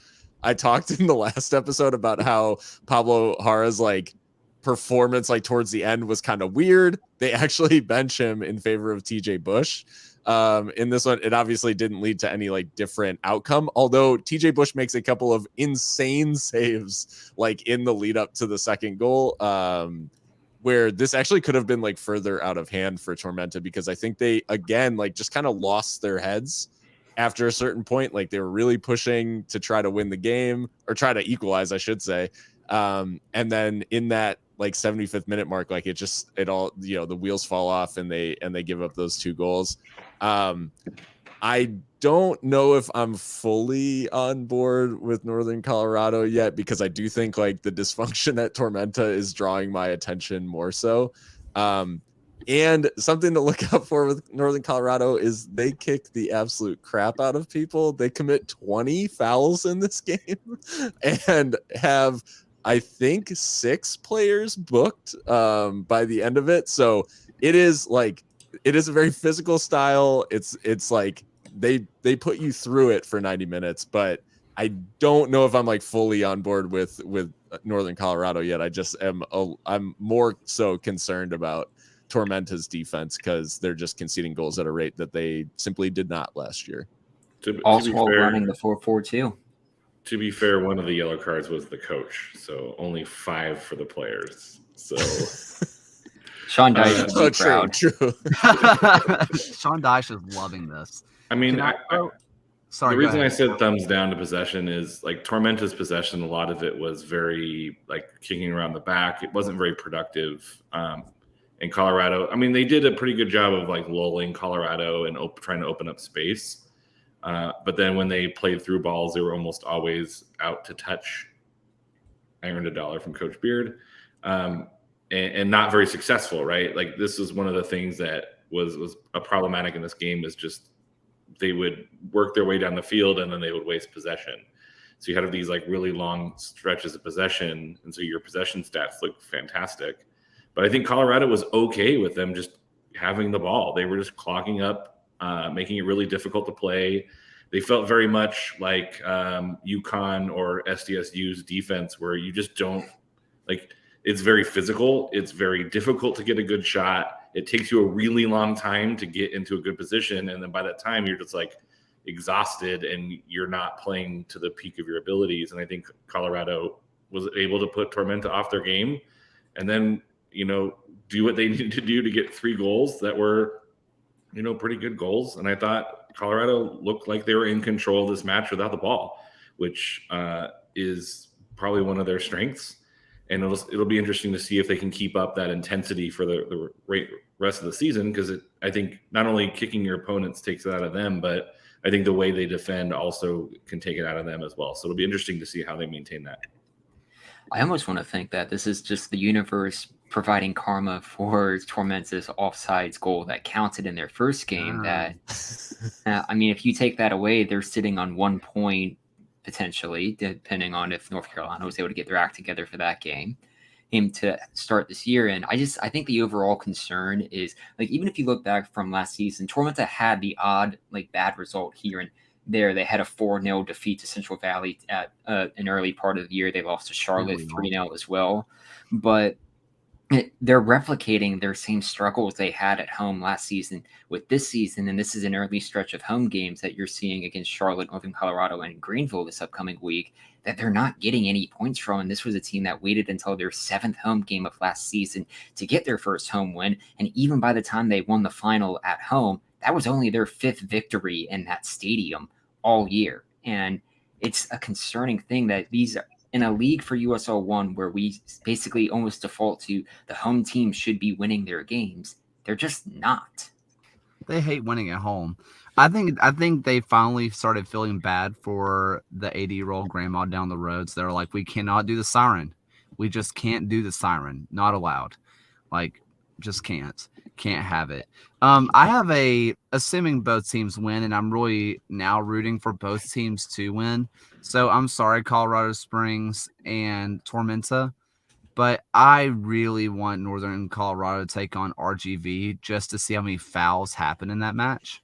I talked in the last episode about how Pablo Jara's like performance like towards the end was kind of weird. They actually bench him in favor of TJ Bush. In this one, it obviously didn't lead to any like different outcome, although TJ Bush makes a couple of insane saves like in the lead up to the second goal, where this actually could have been like further out of hand for Tormenta, because I think they again like just kind of lost their heads after a certain point. Like they were really pushing to try to win the game, or try to equalize, I should say. And then in that like 75th minute mark, like it all, the wheels fall off and they give up those 2 goals. I don't know if I'm fully on board with Northern Colorado yet, because I do think like the dysfunction at Tormenta is drawing my attention more so. And something to look out for with Northern Colorado is they kick the absolute crap out of people. They commit 20 fouls in this game and have, I think, 6 players booked by the end of it. So it is a very physical style. It's like they put you through it for 90 minutes, but I don't know if I'm like fully on board with Northern Colorado yet. I'm more so concerned about Tormenta's defense, because they're just conceding goals at a rate that they simply did not last year. Also while running the 4-4-2. To be fair, one of the yellow cards was the coach, so only 5 for the players. So Sean Dyche would be proud. True. Sean Dyche is loving this. I mean, Sorry, the reason go I ahead. said thumbs down to possession is like Tormenta's possession. A lot of it was very like kicking around the back. It wasn't very productive. In Colorado, I mean, they did a pretty good job of like lulling Colorado and trying to open up space. But then when they played through balls, they were almost always out to touch. I earned $1 from Coach Beard, and not very successful, right? Like this is one of the things that was a problematic in this game is just they would work their way down the field and then they would waste possession. So you had these like really long stretches of possession, and so your possession stats look fantastic. But I think Colorado was okay with them just having the ball. They were just clogging up, making it really difficult to play. They felt very much like UConn or SDSU's defense, where you just don't like. It's very physical. It's very difficult to get a good shot. It takes you a really long time to get into a good position, and then by that time, you're just like exhausted and you're not playing to the peak of your abilities. And I think Colorado was able to put Tormenta off their game, and then do what they needed to do to get 3 goals that were pretty good goals. And I thought Colorado looked like they were in control of this match without the ball, which is probably one of their strengths. And it'll be interesting to see if they can keep up that intensity for the rest of the season, because I think not only kicking your opponents takes it out of them, but I think the way they defend also can take it out of them as well. So it'll be interesting to see how they maintain that. I almost want to think that this is just the universe providing karma for Tormenta's offsides goal that counted in their first game. That I mean, if you take that away, they're sitting on 1 point potentially, depending on if North Carolina was able to get their act together for that game to start this year. And I think the overall concern is, like, even if you look back from last season, Tormenta had the odd like bad result here and there. They had a 4-0 defeat to Central Valley at an early part of the year. They lost to Charlotte 3-0 as well, but they're replicating their same struggles they had at home last season with this season. And this is an early stretch of home games that you're seeing against Charlotte, Northern Colorado, and Greenville this upcoming week that they're not getting any points from. And this was a team that waited until their 7th home game of last season to get their first home win. And even by the time they won the final at home, that was only their 5th victory in that stadium all year. And it's a concerning thing that these are, in a league for USL 1 where we basically almost default to the home team should be winning their games, they're just not. They hate winning at home. I think they finally started feeling bad for the 80-year-old grandma down the road. So they're like, we cannot do the siren. We just can't do the siren. Not allowed. Like, just can't have it. I have assuming both teams win, and I'm really now rooting for both teams to win. So I'm sorry, Colorado Springs and Tormenta, but I really want Northern Colorado to take on RGV just to see how many fouls happen in that match.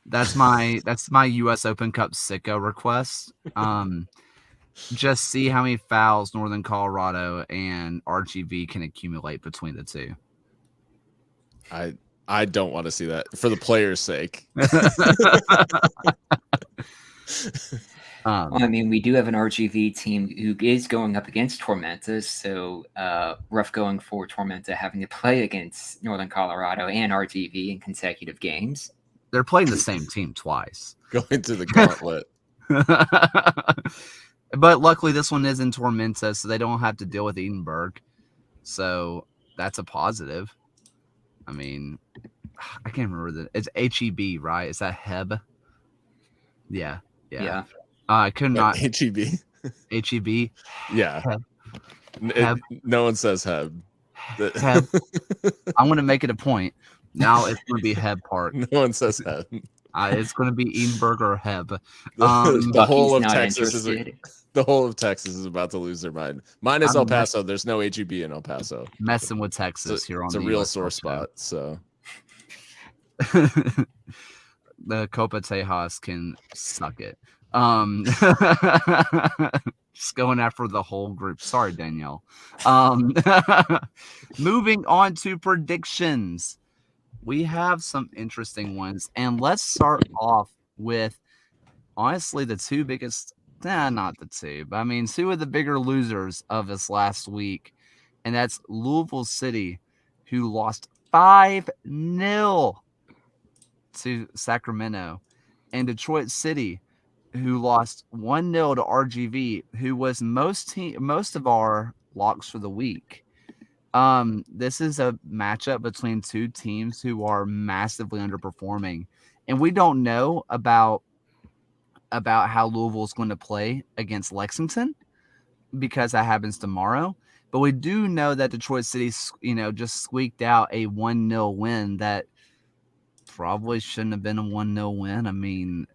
That's my US Open Cup sicko request. Just see how many fouls Northern Colorado and RGV can accumulate between the two. I don't want to see that for the players' sake. Well, I mean, we do have an RGV team who is going up against Tormenta, so rough going for Tormenta having to play against Northern Colorado and RGV in consecutive games. They're playing the same team twice. Going to the gauntlet. But luckily this one is in Tormenta, so they don't have to deal with Edinburgh. So that's a positive. I mean, I can't remember it's HEB, right? Is that Heb? Yeah. I could not. HEB. HEB. Yeah. Heb. No one says Heb. Heb. I want to make it a point. Now it's going to be Heb Park. No one says Heb. It's going to be Edinburgh or Heb. The whole of Texas interested. The whole of Texas is about to lose their mind. Minus El Paso. There's no HEB in El Paso. Messing with Texas here on it's a the real US sore show. spot. So the Copa Tejas can suck it. Just going after the whole group. Sorry, Danielle. Moving on to predictions. We have some interesting ones, and let's start off with honestly the two biggest. Not the two, but I mean 2 of the bigger losers of this last week. and that's Louisville City, who lost 5-0 to Sacramento, and Detroit City, who lost 1-0 to RGV, who was most of our locks for the week. This is a matchup between two teams who are massively underperforming, and we don't know about how Louisville is going to play against Lexington because that happens tomorrow. But we do know that Detroit City, just squeaked out a 1-0 win that probably shouldn't have been a 1-0 win. I mean,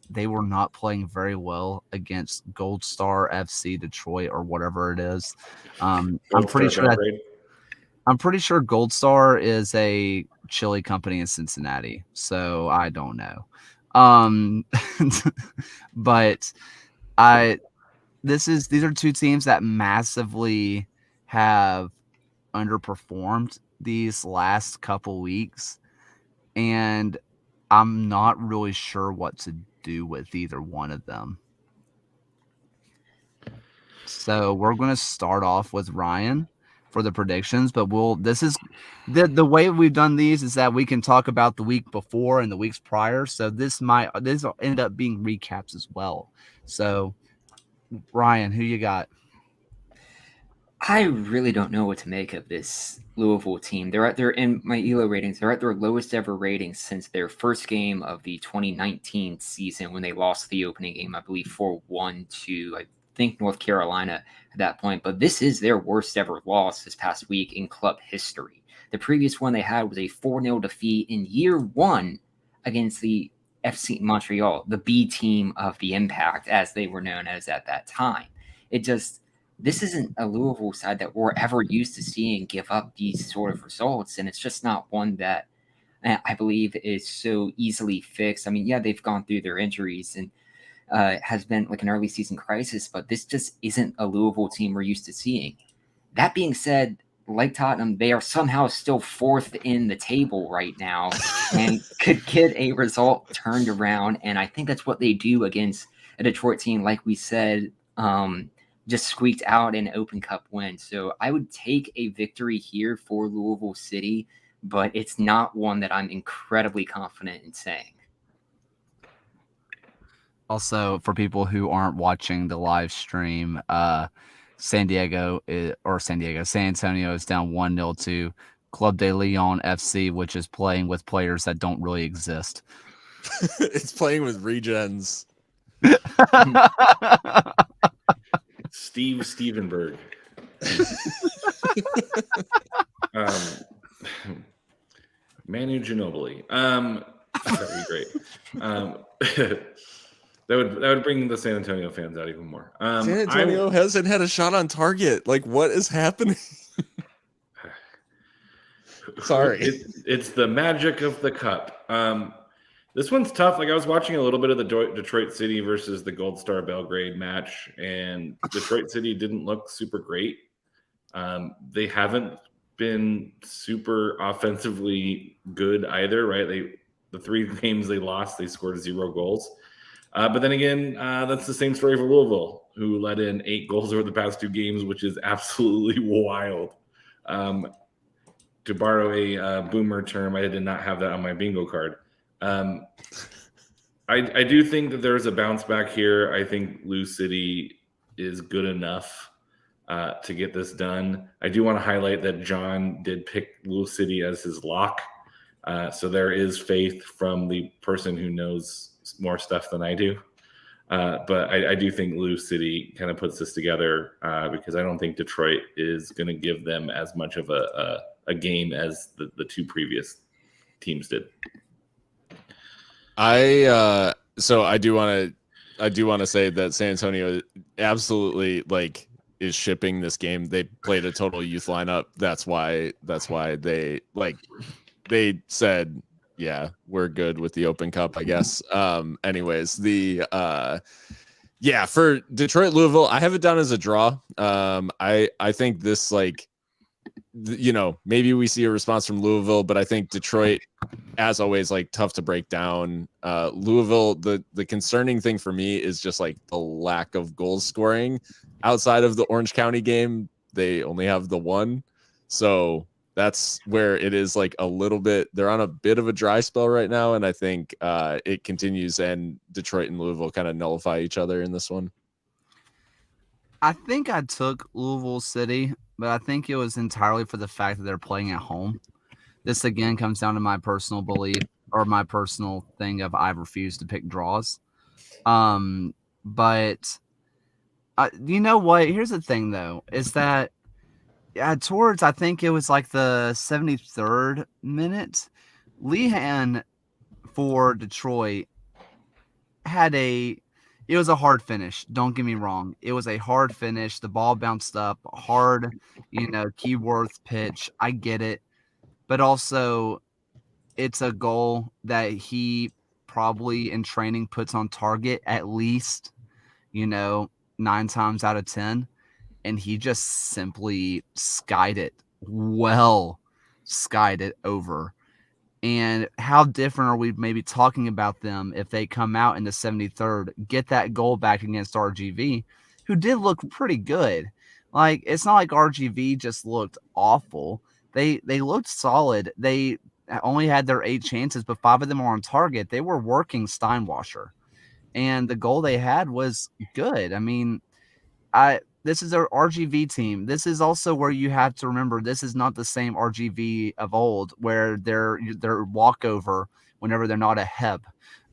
they were not playing very well against Gold Star FC Detroit or whatever it is. I'm pretty sure Gold Star is a chili company in Cincinnati, so I don't know. But these are two teams that massively have underperformed these last couple weeks, and I'm not really sure what to do with either one of them. So we're going to start off with Ryan for the predictions, but this is the way we've done these is that we can talk about the week before and the weeks prior. So this will end up being recaps as well. So Ryan, who you got? I really don't know what to make of this Louisville team. They're at in my ELO ratings. They're at their lowest ever ratings since their first game of the 2019 season when they lost the opening game, I believe 4-1 to, I think, North Carolina at that point. But this is their worst ever loss this past week in club history. The previous one they had was a 4-0 defeat in year one against the FC Montreal, the B team of the Impact, as they were known as at that time. This isn't a Louisville side that we're ever used to seeing give up these sort of results, and it's just not one that I believe is so easily fixed. I mean, yeah, they've gone through their injuries and has been like an early season crisis, but this just isn't a Louisville team we're used to seeing. That being said, like Tottenham, they are somehow still fourth in the table right now and could get a result turned around, and I think that's what they do against a Detroit team, like we said, just squeaked out an Open Cup win. So I would take a victory here for Louisville City, but it's not one that I'm incredibly confident in saying. Also, for people who aren't watching the live stream, San Antonio is down 1-0 to Club de Leon FC, which is playing with players that don't really exist. It's playing with regens. Steve Stevenberg. Manu Ginobili. That would be great. That would bring the San Antonio fans out even more. San Antonio hasn't had a shot on target. Like, what is happening? Sorry. It's the magic of the cup. This one's tough. Like, I was watching a little bit of the Detroit City versus the Gold Star Belgrade match, and Detroit City didn't look super great. They haven't been super offensively good either, right? The 3 games they lost, they scored 0 goals. But then again, that's the same story for Louisville, who let in 8 goals over the past 2 games, which is absolutely wild. To borrow a boomer term, I did not have that on my bingo card. I do think that there's a bounce back here. I think Lou City is good enough to get this done. I do want to highlight that John did pick Lou City as his lock. So there is faith from the person who knows more stuff than I do. But I do think Lou City kind of puts this together because I don't think Detroit is going to give them as much of a game as the 2 previous teams did. So I do want to say that San Antonio absolutely is shipping this game. They played a total youth lineup. That's why they said, yeah, we're good with the Open Cup, I guess. Anyways, for Detroit Louisville, I have it down as a draw. I think this maybe we see a response from Louisville, but I think Detroit, as always, tough to break down. Louisville, the concerning thing for me is just the lack of goal scoring outside of the Orange County game. they only have the one. So that's where it is like a little bit, they're on a bit of a dry spell right now. And I think it continues, and Detroit and Louisville kind of nullify each other in this one. I think I took Louisville City, but I think it was entirely for the fact that they're playing at home. This again comes down to my personal belief or my personal thing of I refuse to pick draws. But you know what? Here's the thing, though, is that towards, I think it was like the 73rd minute, Lehan for Detroit it was a hard finish. Don't get me wrong. It was a hard finish. The ball bounced up hard, Keyworth pitch. I get it. But also, it's a goal that he probably in training puts on target at least, 9 times out of 10. And he just simply skied it over. And how different are we maybe talking about them if they come out in the 73rd, get that goal back against RGV, who did look pretty good. Like, it's not like RGV just looked awful. They looked solid. They only had their 8 chances, but 5 of them were on target. They were working Steinwasser. And the goal they had was good. I mean, this is our RGV team. This is also where you have to remember this is not the same RGV of old where they're walkover whenever they're not a Heb,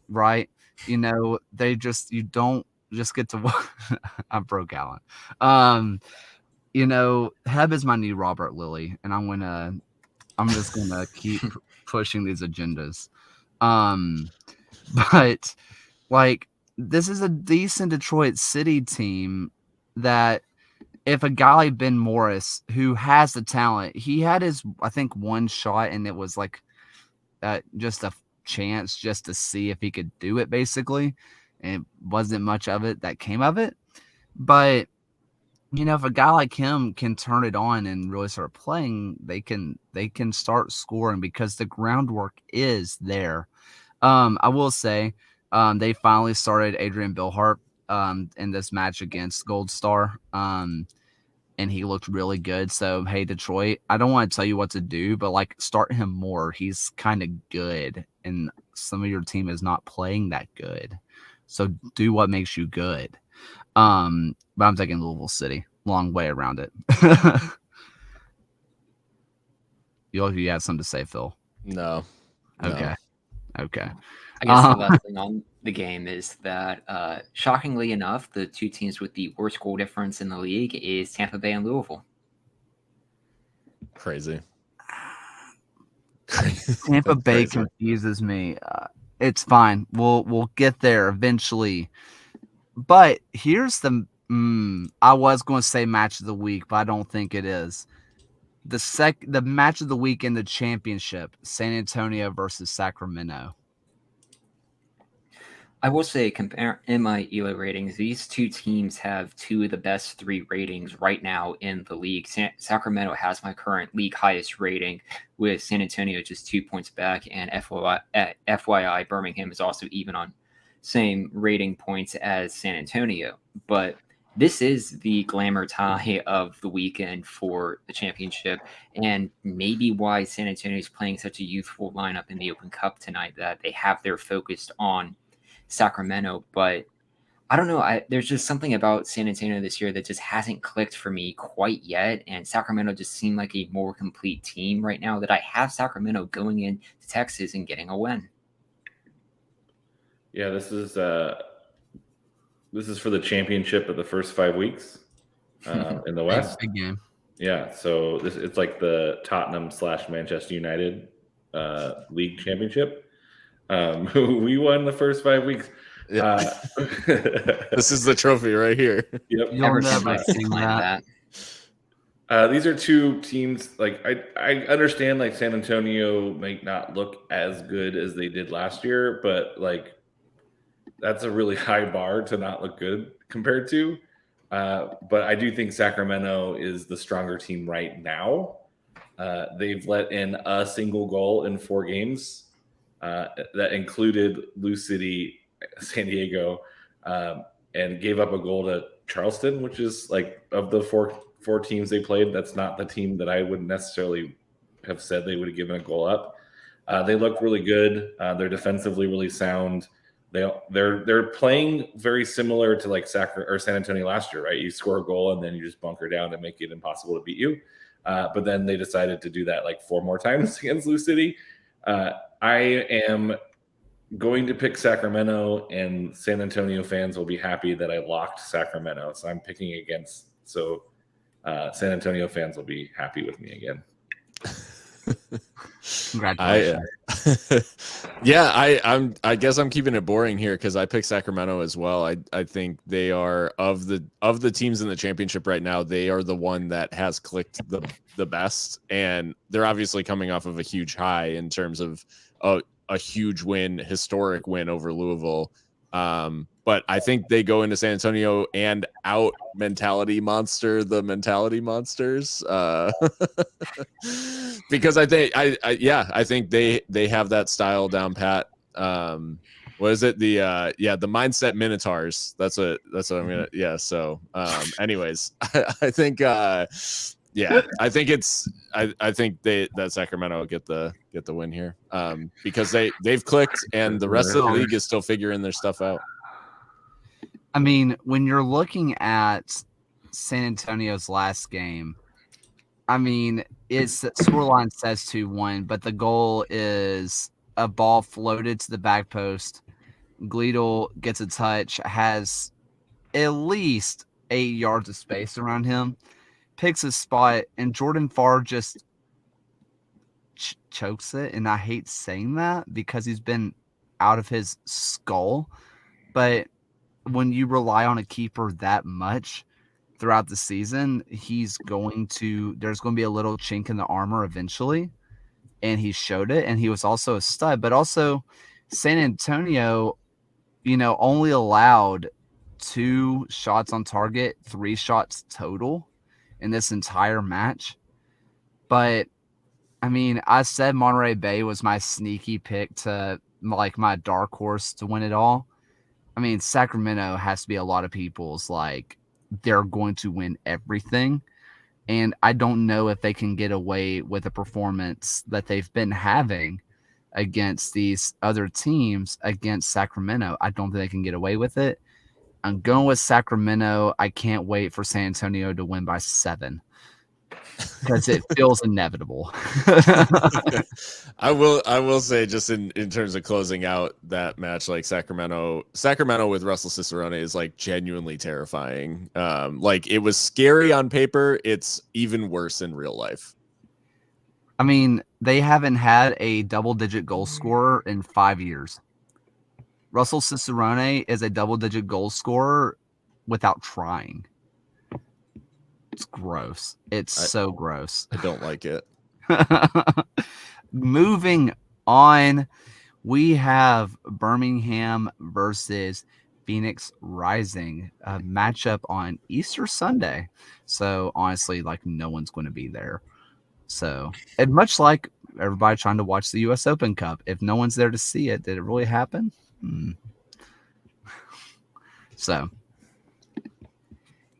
right? You don't just get to I broke Allen. Heb is my new Robert Lilly, and I'm just gonna keep pushing these agendas. But like, this is a decent Detroit City team that if a guy like Ben Morris, who has the talent, he had his, I think, one shot, and it was like just a chance just to see if he could do it, basically. And it wasn't much of it that came of it. But, if a guy like him can turn it on and really start playing, they can start scoring because the groundwork is there. I will say they finally started Adrian Billhart in this match against Gold Star. And he looked really good. So, hey, Detroit, I don't want to tell you what to do, but like, start him more. He's kind of good, and some of your team is not playing that good. So do what makes you good. But I'm taking Louisville City. Long way around it. You have something to say, Phil? No. Okay. I guess the last thing on the game is that, shockingly enough, the two teams with the worst goal difference in the league is Tampa Bay and Louisville. Crazy. Tampa Bay confuses me. It's fine. We'll get there eventually. But here's I was going to say match of the week, but I don't think it is. The match of the week in the championship, San Antonio versus Sacramento. I will say, in my ELO ratings, these two teams have two of the best 3 ratings right now in the league. Sacramento has my current league highest rating, with San Antonio just 2 points back, and FYI, Birmingham is also even on same rating points as San Antonio. But this is the glamour tie of the weekend for the championship, and maybe why San Antonio is playing such a youthful lineup in the Open Cup tonight, that they have their focus on Sacramento. But I don't know. There's just something about San Antonio this year that just hasn't clicked for me quite yet. And Sacramento just seemed like a more complete team right now, that I have Sacramento going into Texas and getting a win. Yeah, this is for the championship of the first 5 weeks in the West. Big game. Yeah, so it's like the Tottenham/Manchester United league championship. We won the first 5 weeks. Yeah. This is the trophy right here. Yep. You'll never sing that. These are two teams. Like, I understand, like, San Antonio might not look as good as they did last year, but like, that's a really high bar to not look good compared to. But I do think Sacramento is the stronger team right now. They've let in a single goal in 4 games. That included Lou City, San Diego, and gave up a goal to Charleston, which is like, of the four four teams they played, that's not the team that I would necessarily have said they would have given a goal up. They look really good. They're defensively really sound. They're playing very similar to like San Antonio last year, right? You score a goal and then you just bunker down and make it impossible to beat you. But then they decided to do that like 4 more times against Lou City. I am going to pick Sacramento, and San Antonio fans will be happy that I locked Sacramento. So I'm picking against. So San Antonio fans will be happy with me again. Congratulations. I guess I'm keeping it boring here because I picked Sacramento as well. I think they are of the teams in the championship right now, they are the one that has clicked the best, and they're obviously coming off of a huge high in terms of a huge win, historic win over Louisville. But I think they go into San Antonio and out mentality monster the mentality monsters because I think I think they have that style down pat. What is it? The mindset Minotaurs. That's what I'm gonna. So anyways, I think I think that Sacramento will get the win here because they've clicked and the rest of the league is still figuring their stuff out. I mean, when you're looking at San Antonio's last game, I mean, its scoreline says 2-1, but the goal is a ball floated to the back post. Gleedle gets a touch, has at least 8 yards of space around him, picks his spot, and Jordan Farr just chokes it. And I hate saying that because he's been out of his skull, but when you rely on a keeper that much throughout the season, there's going to be a little chink in the armor eventually. And he showed it. And he was also a stud, but also San Antonio, only allowed 2 shots on target, 3 shots total in this entire match. But I mean, I said Monterey Bay was my sneaky pick to like my dark horse to win it all. I mean, Sacramento has to be a lot of people's like they're going to win everything. And I don't know if they can get away with a performance that they've been having against these other teams against Sacramento. I don't think they can get away with it. I'm going with Sacramento. I can't wait for San Antonio to win by 7 because it feels inevitable. I will say, just in terms of closing out that match, like Sacramento with Russell Cicerone is like genuinely terrifying. Like it was scary on paper. It's even worse in real life. I mean, they haven't had a double-digit goal scorer in 5 years. Russell Cicerone is a double-digit goal scorer without trying. It's gross. It's so gross. I don't like it. Moving on, we have Birmingham versus Phoenix Rising, a matchup on Easter Sunday. So honestly, like no one's going to be there. So, and much like everybody trying to watch the U.S. Open Cup, if no one's there to see it, did it really happen? So.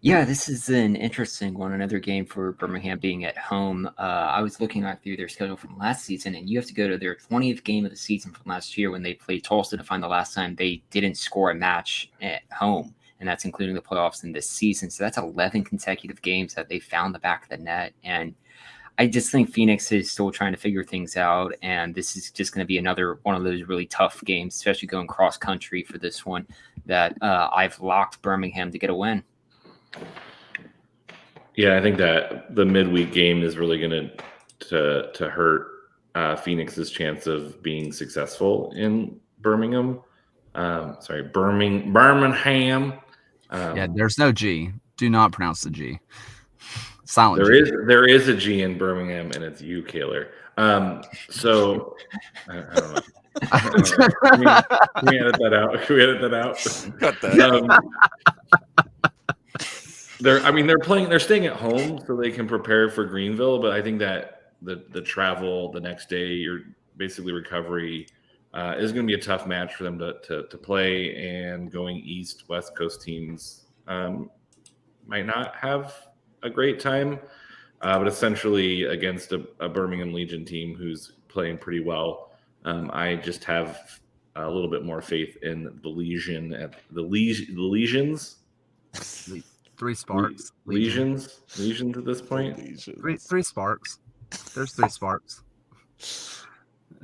Yeah, this is an interesting one. Another game for Birmingham being at home. I was looking through their schedule from last season, and you have to go to their 20th game of the season from last year when they played Tulsa to find the last time they didn't score a match at home, and that's including the playoffs in this season. So that's 11 consecutive games that they found the back of the net, and I just think Phoenix is still trying to figure things out, and this is just going to be another one of those really tough games, especially going cross country for this one, that I've locked Birmingham to get a win. Yeah, I think that the midweek game is really going to hurt Phoenix's chance of being successful in Birmingham. Birmingham. Yeah, there's no G. Do not pronounce the G. Silent. There is a G in Birmingham, and it's you, Kaler. So I don't know. Can we edit that out? Cut that. They're staying at home so they can prepare for Greenville, but I think that the travel the next day, your basically recovery, is going to be a tough match for them to play. And going east, West Coast teams might not have a great time. But essentially against a Birmingham Legion team who's playing pretty well, I just have a little bit more faith in the Legion at the Legions. Three sparks. Legions at this point. Three sparks. There's 3 sparks.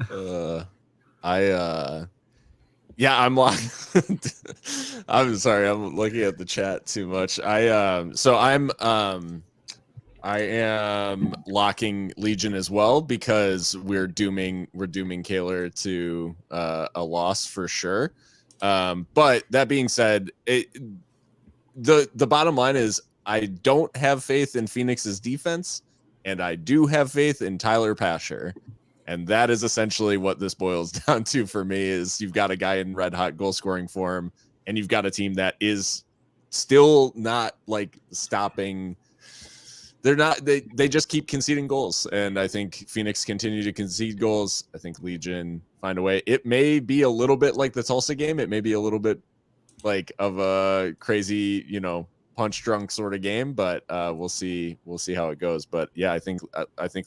I'm I'm sorry, I'm looking at the chat too much. I am locking Legion as well because we're dooming Kaler to a loss for sure. But that being said, the bottom line is I don't have faith in Phoenix's defense, and I do have faith in Tyler Pasher. And that is essentially what this boils down to for me is you've got a guy in red hot goal scoring form, and you've got a team that is still not like stopping. They just keep conceding goals. And I think Phoenix continue to concede goals. I think Legion find a way. It may be a little bit like the Tulsa game. It may be a little bit like of a crazy, punch drunk sort of game, but we'll see how it goes. But yeah, I think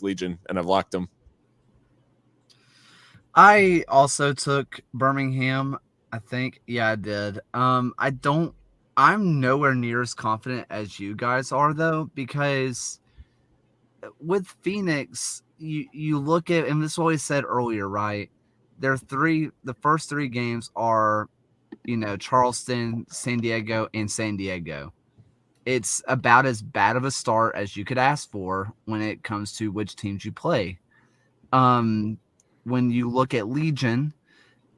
Legion, and I've locked them. I also took Birmingham. I think. Yeah, I did. I'm nowhere near as confident as you guys are, though, because with Phoenix, you look at, and this is what we said earlier, right? The first 3 games are, Charleston, San Diego, and San Diego. It's about as bad of a start as you could ask for when it comes to which teams you play. When you look at Legion,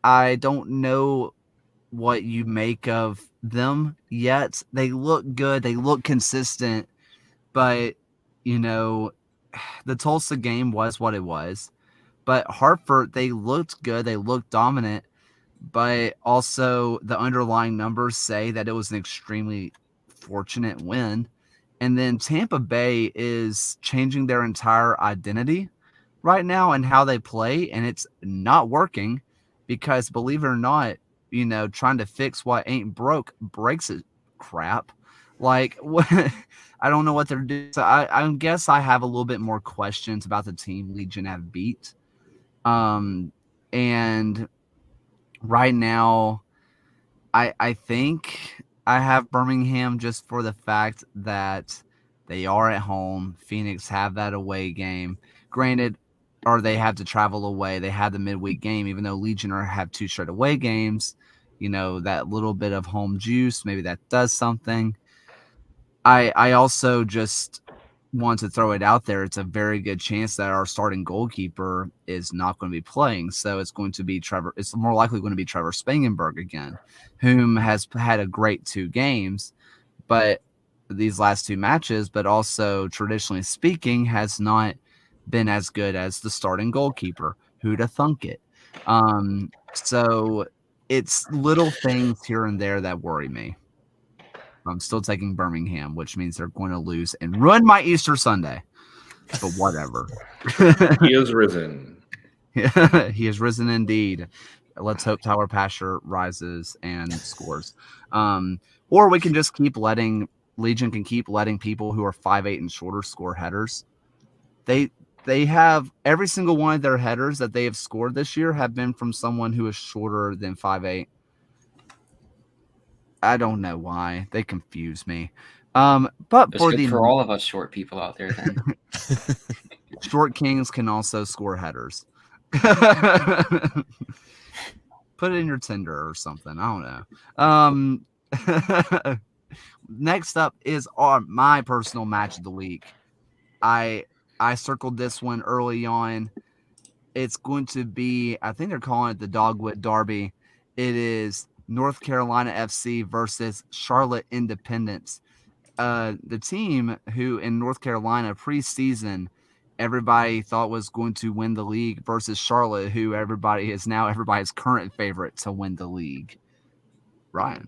I don't know what you make of them yet. They look good. They look consistent. But, the Tulsa game was what it was. But Hartford, they looked good. They looked dominant. But also the underlying numbers say that it was an extremely fortunate win. And then Tampa Bay is changing their entire identity right now and how they play, and it's not working because, believe it or not, trying to fix what ain't broke breaks it crap. Like, I don't know what they're doing. So I guess I have a little bit more questions about the team Legion have beat. And right now, I think I have Birmingham just for the fact that they are at home. Phoenix have that away game. Granted, or they have to travel away. They have the midweek game, even though Legion have 2 straight away games. That little bit of home juice, maybe that does something. I also just want to throw it out there. It's a very good chance that our starting goalkeeper is not going to be playing. So it's going to be it's more likely going to be Trevor Spangenberg again, whom has had a great 2 games, but these last 2 matches, but also traditionally speaking, has not been as good as the starting goalkeeper. Who'd have thunk it? So it's little things here and there that worry me. I'm still taking Birmingham, which means they're going to lose and ruin my Easter Sunday. But whatever. He is risen. Yeah, he has risen indeed. Let's hope Tyler Pasher rises and scores. Or we can just keep letting Legion can keep letting people who are 5'8" and shorter score headers. They have every single one of their headers that they have scored this year have been from someone who is shorter than 5'8". I don't know why. They confuse me. But it's for all of us short people out there, then. Short kings can also score headers. Put it in your Tinder or something. I don't know. Next up is my personal match of the week. I circled this one early on. It's going to be, I think they're calling it the Dogwood Derby. It is North Carolina FC versus Charlotte Independence. The team who in North Carolina preseason everybody thought was going to win the league versus Charlotte, who everybody is now everybody's current favorite to win the league. Ryan.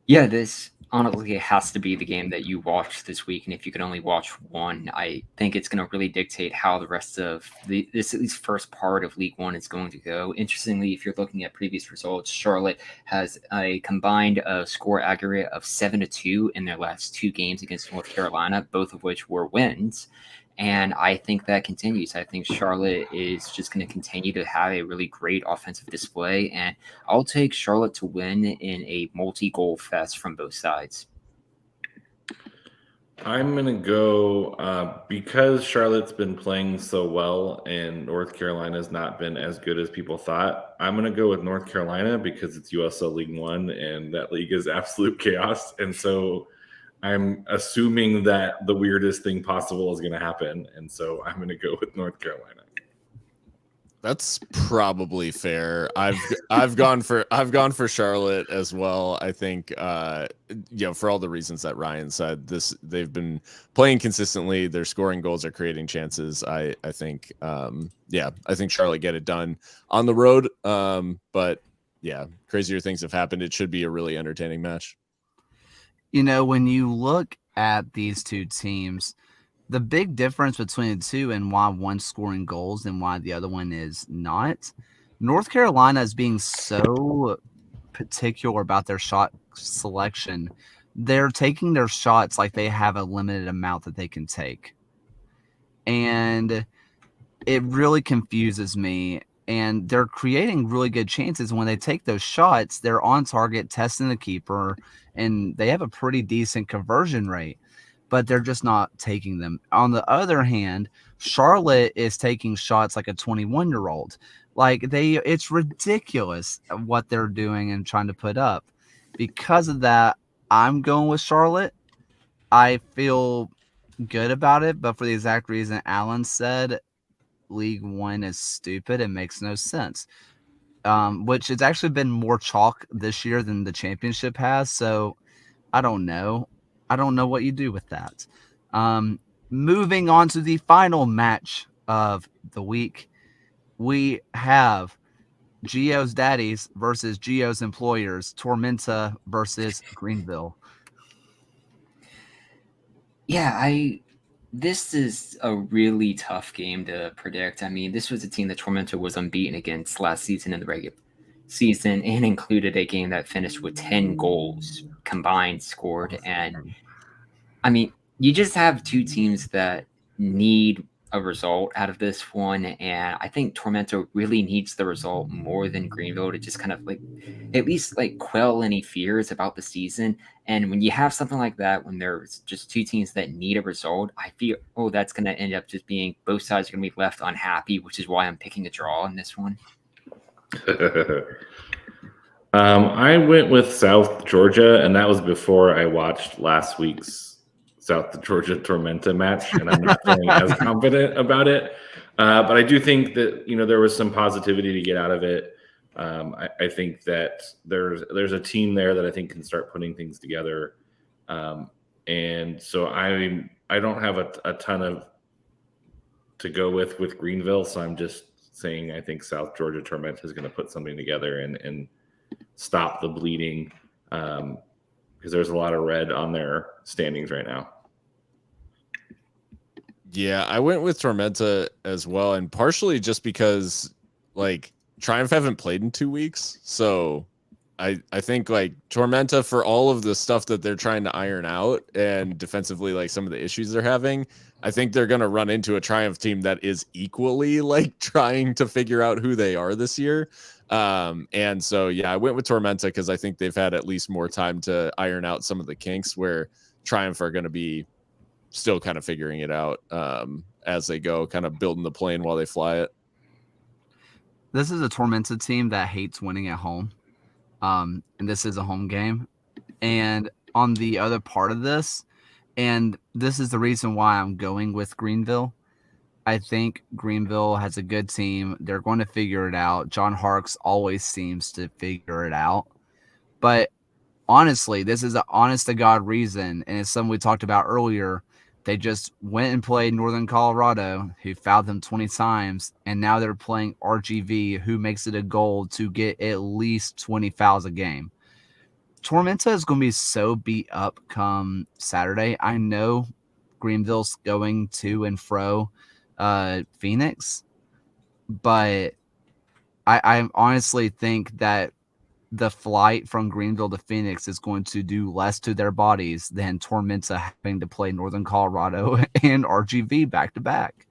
Yeah, this honestly, it has to be the game that you watch this week. And if you can only watch one, I think it's going to really dictate how the rest of this at least first part of League One is going to go. Interestingly, if you're looking at previous results, Charlotte has a combined score aggregate of 7-2 in their last 2 games against North Carolina, both of which were wins. And I think that continues. I think Charlotte is just going to continue to have a really great offensive display. And I'll take Charlotte to win in a multi-goal fest from both sides. I'm going to go because Charlotte's been playing so well and North Carolina's not been as good as people thought. I'm going to go with North Carolina because it's USL League One and that league is absolute chaos. And so I'm assuming that the weirdest thing possible is going to happen. And so I'm going to go with North Carolina. That's probably fair. I've gone for Charlotte as well. I think for all the reasons that Ryan said, they've been playing consistently. They're scoring goals, are creating chances. I think I think Charlotte get it done on the road. But yeah, crazier things have happened. It should be a really entertaining match. When you look at these two teams, the big difference between the two and why one's scoring goals and why the other one is not, North Carolina is being so particular about their shot selection. They're taking their shots like they have a limited amount that they can take. And it really confuses me. And they're creating really good chances. When they take those shots, they're on target, testing the keeper, and they have a pretty decent conversion rate, but they're just not taking them. On the other hand, Charlotte is taking shots like a 21-year-old. It's ridiculous what they're doing and trying to put up. Because of that, I'm going with Charlotte. I feel good about it, but for the exact reason Alan said, League One is stupid. It makes no sense. Which has actually been more chalk this year than the championship has. So I don't know. I don't know what you do with that. Moving on to the final match of the week, we have Gio's Daddies versus Gio's Employers, Tormenta versus Greenville. Yeah, this is a really tough game to predict. I mean, this was a team that Tormenta was unbeaten against last season in the regular season and included a game that finished with 10 goals combined scored. And I mean, you just have two teams that need a result out of this one, and I think Tormenta really needs the result more than Greenville to just kind of at least quell any fears about the season. And when you have something like that, when there's just two teams that need a result, I feel that's going to end up just being both sides are going to be left unhappy, which is why I'm picking a draw in this one. I went with South Georgia, and that was before I watched last week's South Georgia Tormenta match, and I'm not feeling as confident about it. But I do think that there was some positivity to get out of it. I think that there's a team there that I think can start putting things together, and so I don't have a ton to go with Greenville, so I'm just saying I think South Georgia Tormenta is going to put something together and stop the bleeding, because there's a lot of red on their standings right now. Yeah, I went with Tormenta as well, and partially just because Triumph haven't played in 2 weeks, so I think Tormenta, for all of the stuff that they're trying to iron out and defensively some of the issues they're having, I think they're going to run into a Triumph team that is equally trying to figure out who they are this year. And so I went with Tormenta because I think they've had at least more time to iron out some of the kinks, where Triumph are going to be still kind of figuring it out as they go, kind of building the plane while they fly it. This is a Tormenta team that hates winning at home. And this is a home game. And on the other part of this, and this is the reason why I'm going with Greenville, I think Greenville has a good team. They're going to figure it out. John Harkes always seems to figure it out. But honestly, this is an honest-to-God reason, and it's something we talked about earlier. They just went and played Northern Colorado, who fouled them 20 times, and now they're playing RGV, who makes it a goal to get at least 20 fouls a game. Tormenta is going to be so beat up come Saturday. I know Greenville's going to and fro Phoenix, but I honestly think that the flight from Greenville to Phoenix is going to do less to their bodies than Tormenta having to play Northern Colorado and RGV back to back.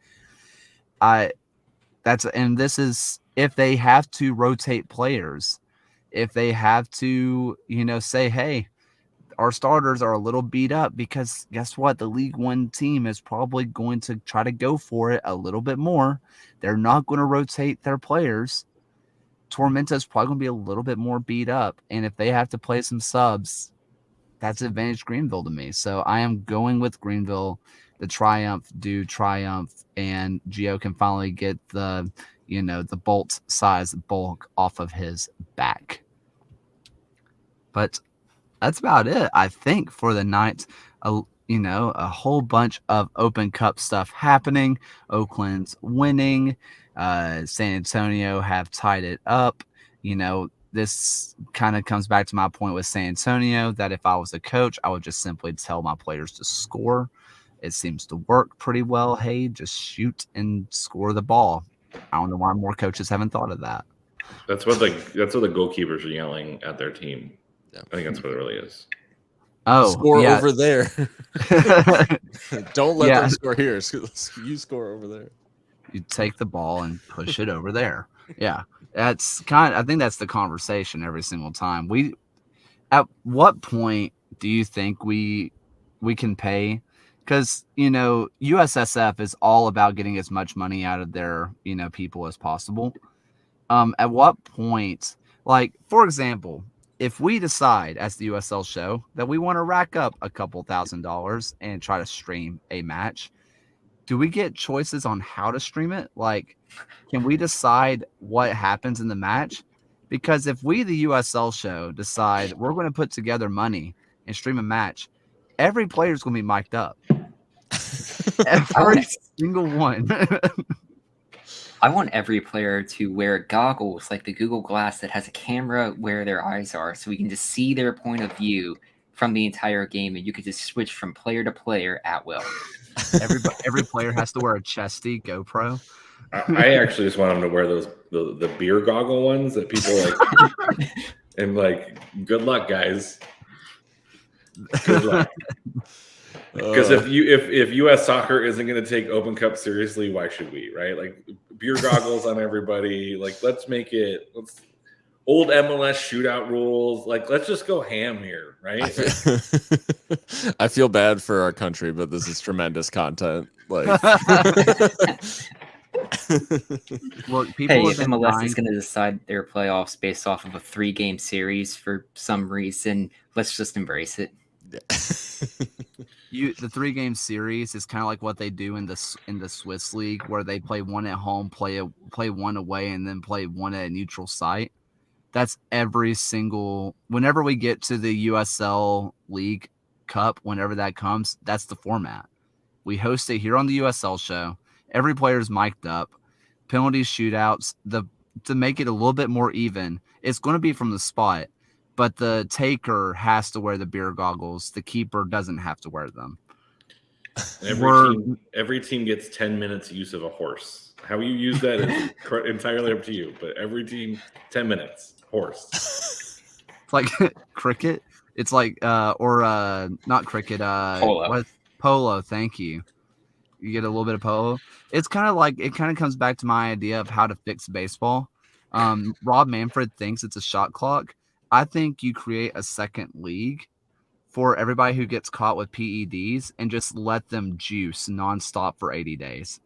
This is if they have to rotate players, if they have to, say, hey, our starters are a little beat up, because guess what? The League One team is probably going to try to go for it a little bit more. They're not going to rotate their players. Tormenta is probably going to be a little bit more beat up. And if they have to play some subs, that's advantage Greenville to me. So I am going with Greenville. The triumph, and Gio can finally get the bolt size bulk off of his back. But that's about it, I think, for the night. A whole bunch of Open Cup stuff happening. Oakland's winning. San Antonio have tied it up. This kind of comes back to my point with San Antonio, that if I was a coach, I would just simply tell my players to score. It seems to work pretty well. Hey, just shoot and score the ball. I don't know why more coaches haven't thought of that. That's what the goalkeepers are yelling at their team. Yeah. I think that's what it really is. Oh, score over there. Don't let them score here. You score over there. You take the ball and push it over there. Yeah, I think that's the conversation every single time. At what point do you think we can pay? Because USSF is all about getting as much money out of their people as possible. At what point, like for example, if we decide as the USL show that we want to rack up a couple $1,000s and try to stream a match, do we get choices on how to stream it? Like, can we decide what happens in the match? Because if we, the USL show, decide we're going to put together money and stream a match, every player is going to be mic'd up. Every single one. I want every player to wear goggles like the Google Glass that has a camera where their eyes are, so we can just see their point of view from the entire game, and you could just switch from player to player at will. Every player has to wear a chesty GoPro. I actually just want them to wear those the beer goggle ones that people like, and like, good luck, guys. Good luck. Because if U.S. soccer isn't going to take Open Cup seriously, why should we? Right? Like, beer goggles on everybody. Like, let's make it. Old MLS shootout rules. Like, let's just go ham here, right? I feel bad for our country, but this is tremendous content. Like, look, if MLS is going to decide their playoffs based off of a 3-game series for some reason, let's just embrace it. The 3-game series is kind of like what they do in the Swiss league, where they play one at home, play one away, and then play one at a neutral site. That's every single. Whenever we get to the USL League Cup, whenever that comes, that's the format. We host it here on the USL show. Every player's mic'd up. Penalties, shootouts. To make it a little bit more even, it's going to be from the spot. But the taker has to wear the beer goggles. The keeper doesn't have to wear them. Every team gets 10 minutes use of a horse. How you use that is entirely up to you. But every team, 10 minutes, horse. It's like cricket. It's like not cricket. Polo. Polo. Thank you. You get a little bit of polo. It's kind of like, it kind of comes back to my idea of how to fix baseball. Rob Manfred thinks it's a shot clock. I think you create a second league for everybody who gets caught with PEDs and just let them juice nonstop for 80 days.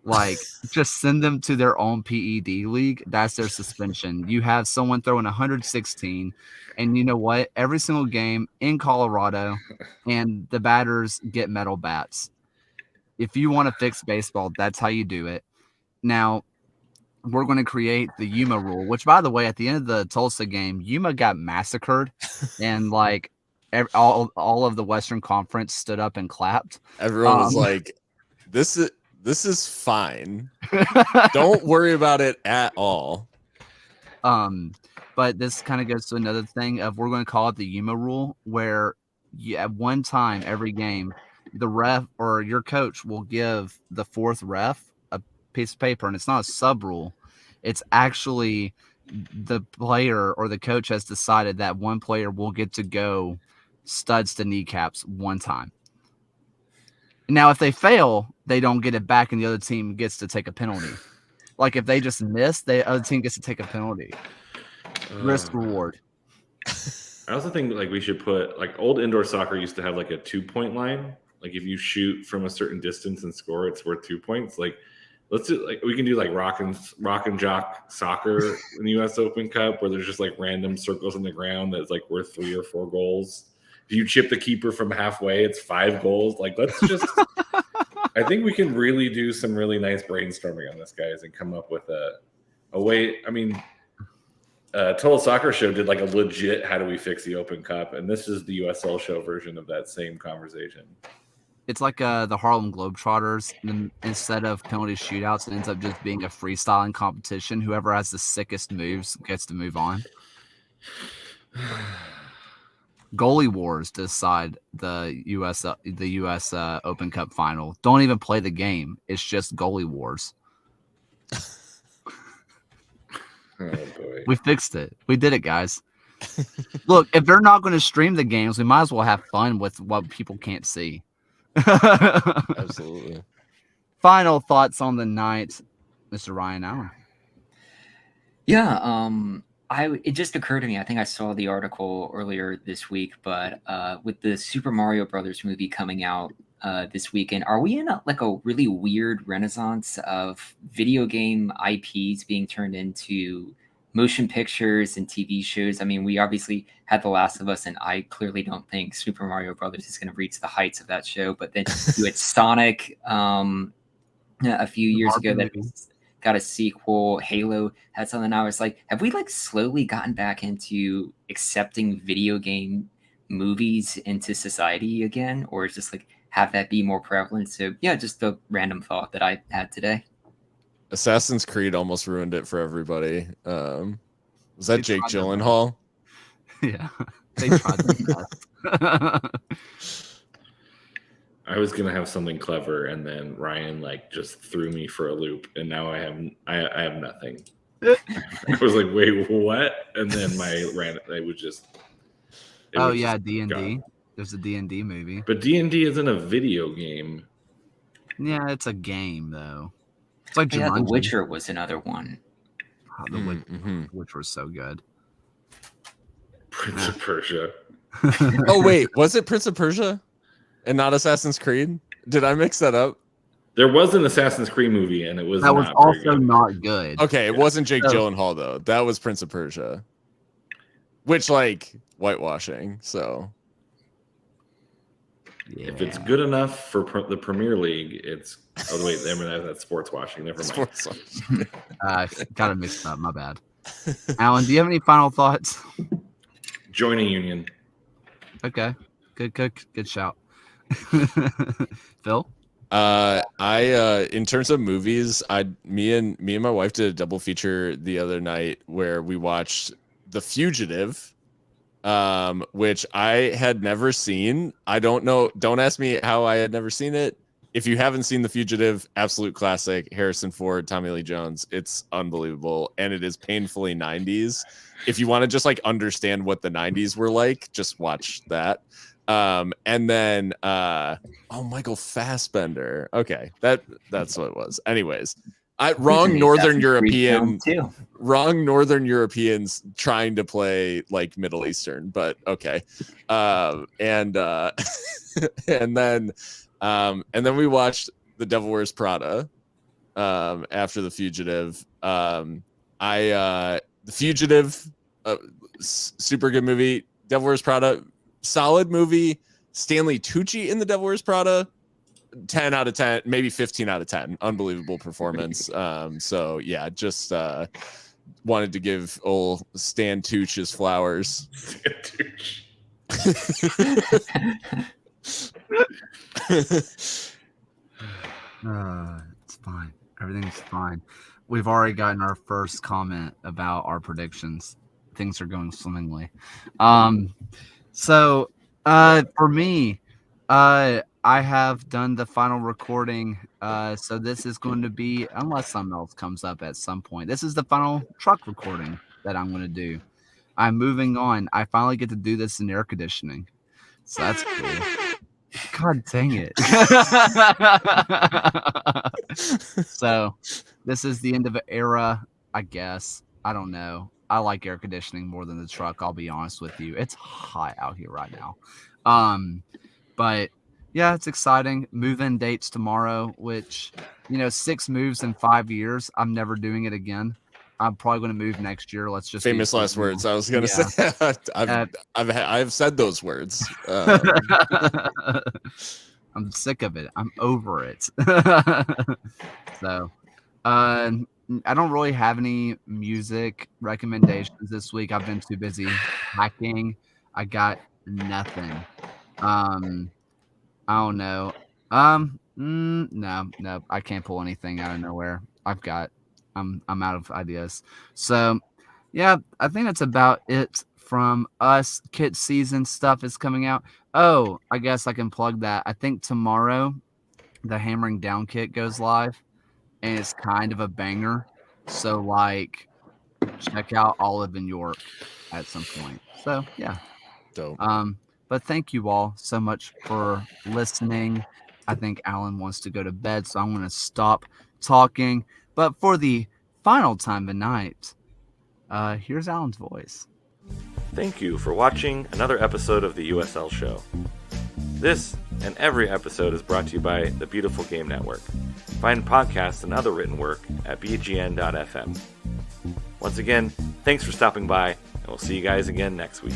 Like, just send them to their own PED league. That's their suspension. You have someone throwing 116, and you know what? Every single game in Colorado, and the batters get metal bats. If you want to fix baseball, that's how you do it. Now, we're going to create the Yuma rule, which, by the way, at the end of the Tulsa game, Yuma got massacred, and like all of the Western Conference stood up and clapped. Everyone was like, "This is fine. Don't worry about it at all." But this kind of goes to another thing of we're going to call it the Yuma rule, where at one time every game, the ref or your coach will give the fourth ref a piece of paper, and it's not a sub rule. It's actually the player or the coach has decided that one player will get to go studs to kneecaps one time. Now, if they fail, they don't get it back, and the other team gets to take a penalty. Like if they just miss, the other team gets to take a penalty. Risk reward. I also think like we should put like old indoor soccer used to have like a 2-point line. Like if you shoot from a certain distance and score, it's worth 2 points. Like let's do like we can do like rock and jock soccer in the U.S. Open Cup, where there's just like random circles on the ground that's like worth 3 or 4 goals. If you chip the keeper from halfway, it's 5 goals. Like let's just. I think we can really do some really nice brainstorming on this, guys, and come up with a way. I mean, Total Soccer Show did like a legit "How do we fix the Open Cup?" and this is the USL Show version of that same conversation. It's like the Harlem Globetrotters. Instead of penalty shootouts, it ends up just being a freestyling competition. Whoever has the sickest moves gets to move on. Goalie wars decide the U.S. Open Cup final. Don't even play the game. It's just goalie wars. Oh boy, we fixed it. We did it, guys. Look, if they're not going to stream the games, we might as well have fun with what people can't see. Absolutely. Final thoughts on the night, Mr. Ryan Allen. Yeah, it just occurred to me. I think I saw the article earlier this week, but with the Super Mario Brothers movie coming out this weekend, are we in a really weird renaissance of video game IPs being turned into motion pictures and TV shows? I mean, we obviously had The Last of Us, and I clearly don't think Super Mario Brothers is going to reach the heights of that show. But then you had Sonic a few years ago that got a sequel. Halo had something. I was like, have we slowly gotten back into accepting video game movies into society again, or is just have that be more prevalent? So yeah, just a random thought that I had today. Assassin's Creed almost ruined it for everybody. Was that Jake Gyllenhaal? Yeah, they tried their best. I was gonna have something clever, and then Ryan just threw me for a loop, and now I have nothing. I was like, wait, what? And then D&D. There's a D&D movie, but D&D isn't a video game. Yeah, it's a game though. It's like Jumanji. The Witcher was another one. Oh, the Witcher was so good. Prince of Persia. Oh wait, was it Prince of Persia and not Assassin's Creed? Did I mix that up? There was an Assassin's Creed movie, and it was that was also not good. Okay, it wasn't Jake Gyllenhaal though. That was Prince of Persia, which whitewashing. So yeah. If it's good enough for the Premier League, it's. Oh wait, that's sports washing. Never mind. Sports washing. Got it mixed up. My bad. Alan, do you have any final thoughts? Join a union. Okay, good shout. Phil? In terms of movies, me and my wife did a double feature the other night where we watched The Fugitive, which I had never seen. I don't know. Don't ask me how I had never seen it. If you haven't seen The Fugitive, absolute classic. Harrison Ford, Tommy Lee Jones. It's unbelievable, and it is painfully 90s. If you want to just understand what the 90s were like, just watch that. And then Michael Fassbender. Okay, that's what it was. Anyways, wrong Northern Europeans trying to play Middle Eastern, but okay. And then we watched The Devil Wears Prada after The Fugitive. The Fugitive, super good movie. Devil Wears Prada, solid movie. Stanley Tucci in The Devil Wears Prada, 10 out of 10, maybe 15 out of 10. Unbelievable performance. So yeah, just wanted to give old Stan Tucci his flowers. It's fine. Everything's fine. We've already gotten our first comment about our predictions. Things are going swimmingly. So for me, I have done the final recording. So this is going to be, unless something else comes up at some point, this is the final truck recording that I'm going to do. I'm moving on. I finally get to do this in air conditioning. So that's cool. God dang it. So this is the end of an era, I guess. I don't know. I like air conditioning more than the truck, I'll be honest with you. It's hot out here right now. But yeah, it's exciting. Move-in dates tomorrow, which, 6 moves in 5 years. I'm never doing it again. I'm probably going to move next year. Let's just famous last words. I was going to say, I've said those words. I'm sick of it. I'm over it. So, I don't really have any music recommendations this week. I've been too busy hacking. I got nothing. I don't know. No, I can't pull anything out of nowhere. I'm out of ideas. So, yeah, I think that's about it from us. Kit season stuff is coming out. Oh, I guess I can plug that. I think tomorrow the Hammering Down kit goes live, and it's kind of a banger. So, check out Olive in York at some point. So, yeah. Dope. But thank you all so much for listening. I think Alan wants to go to bed, so I'm going to stop talking. But for the final time of night, here's Alan's voice. Thank you for watching another episode of the USL Show. This and every episode is brought to you by the Beautiful Game Network. Find podcasts and other written work at bgn.fm. Once again, thanks for stopping by, and we'll see you guys again next week.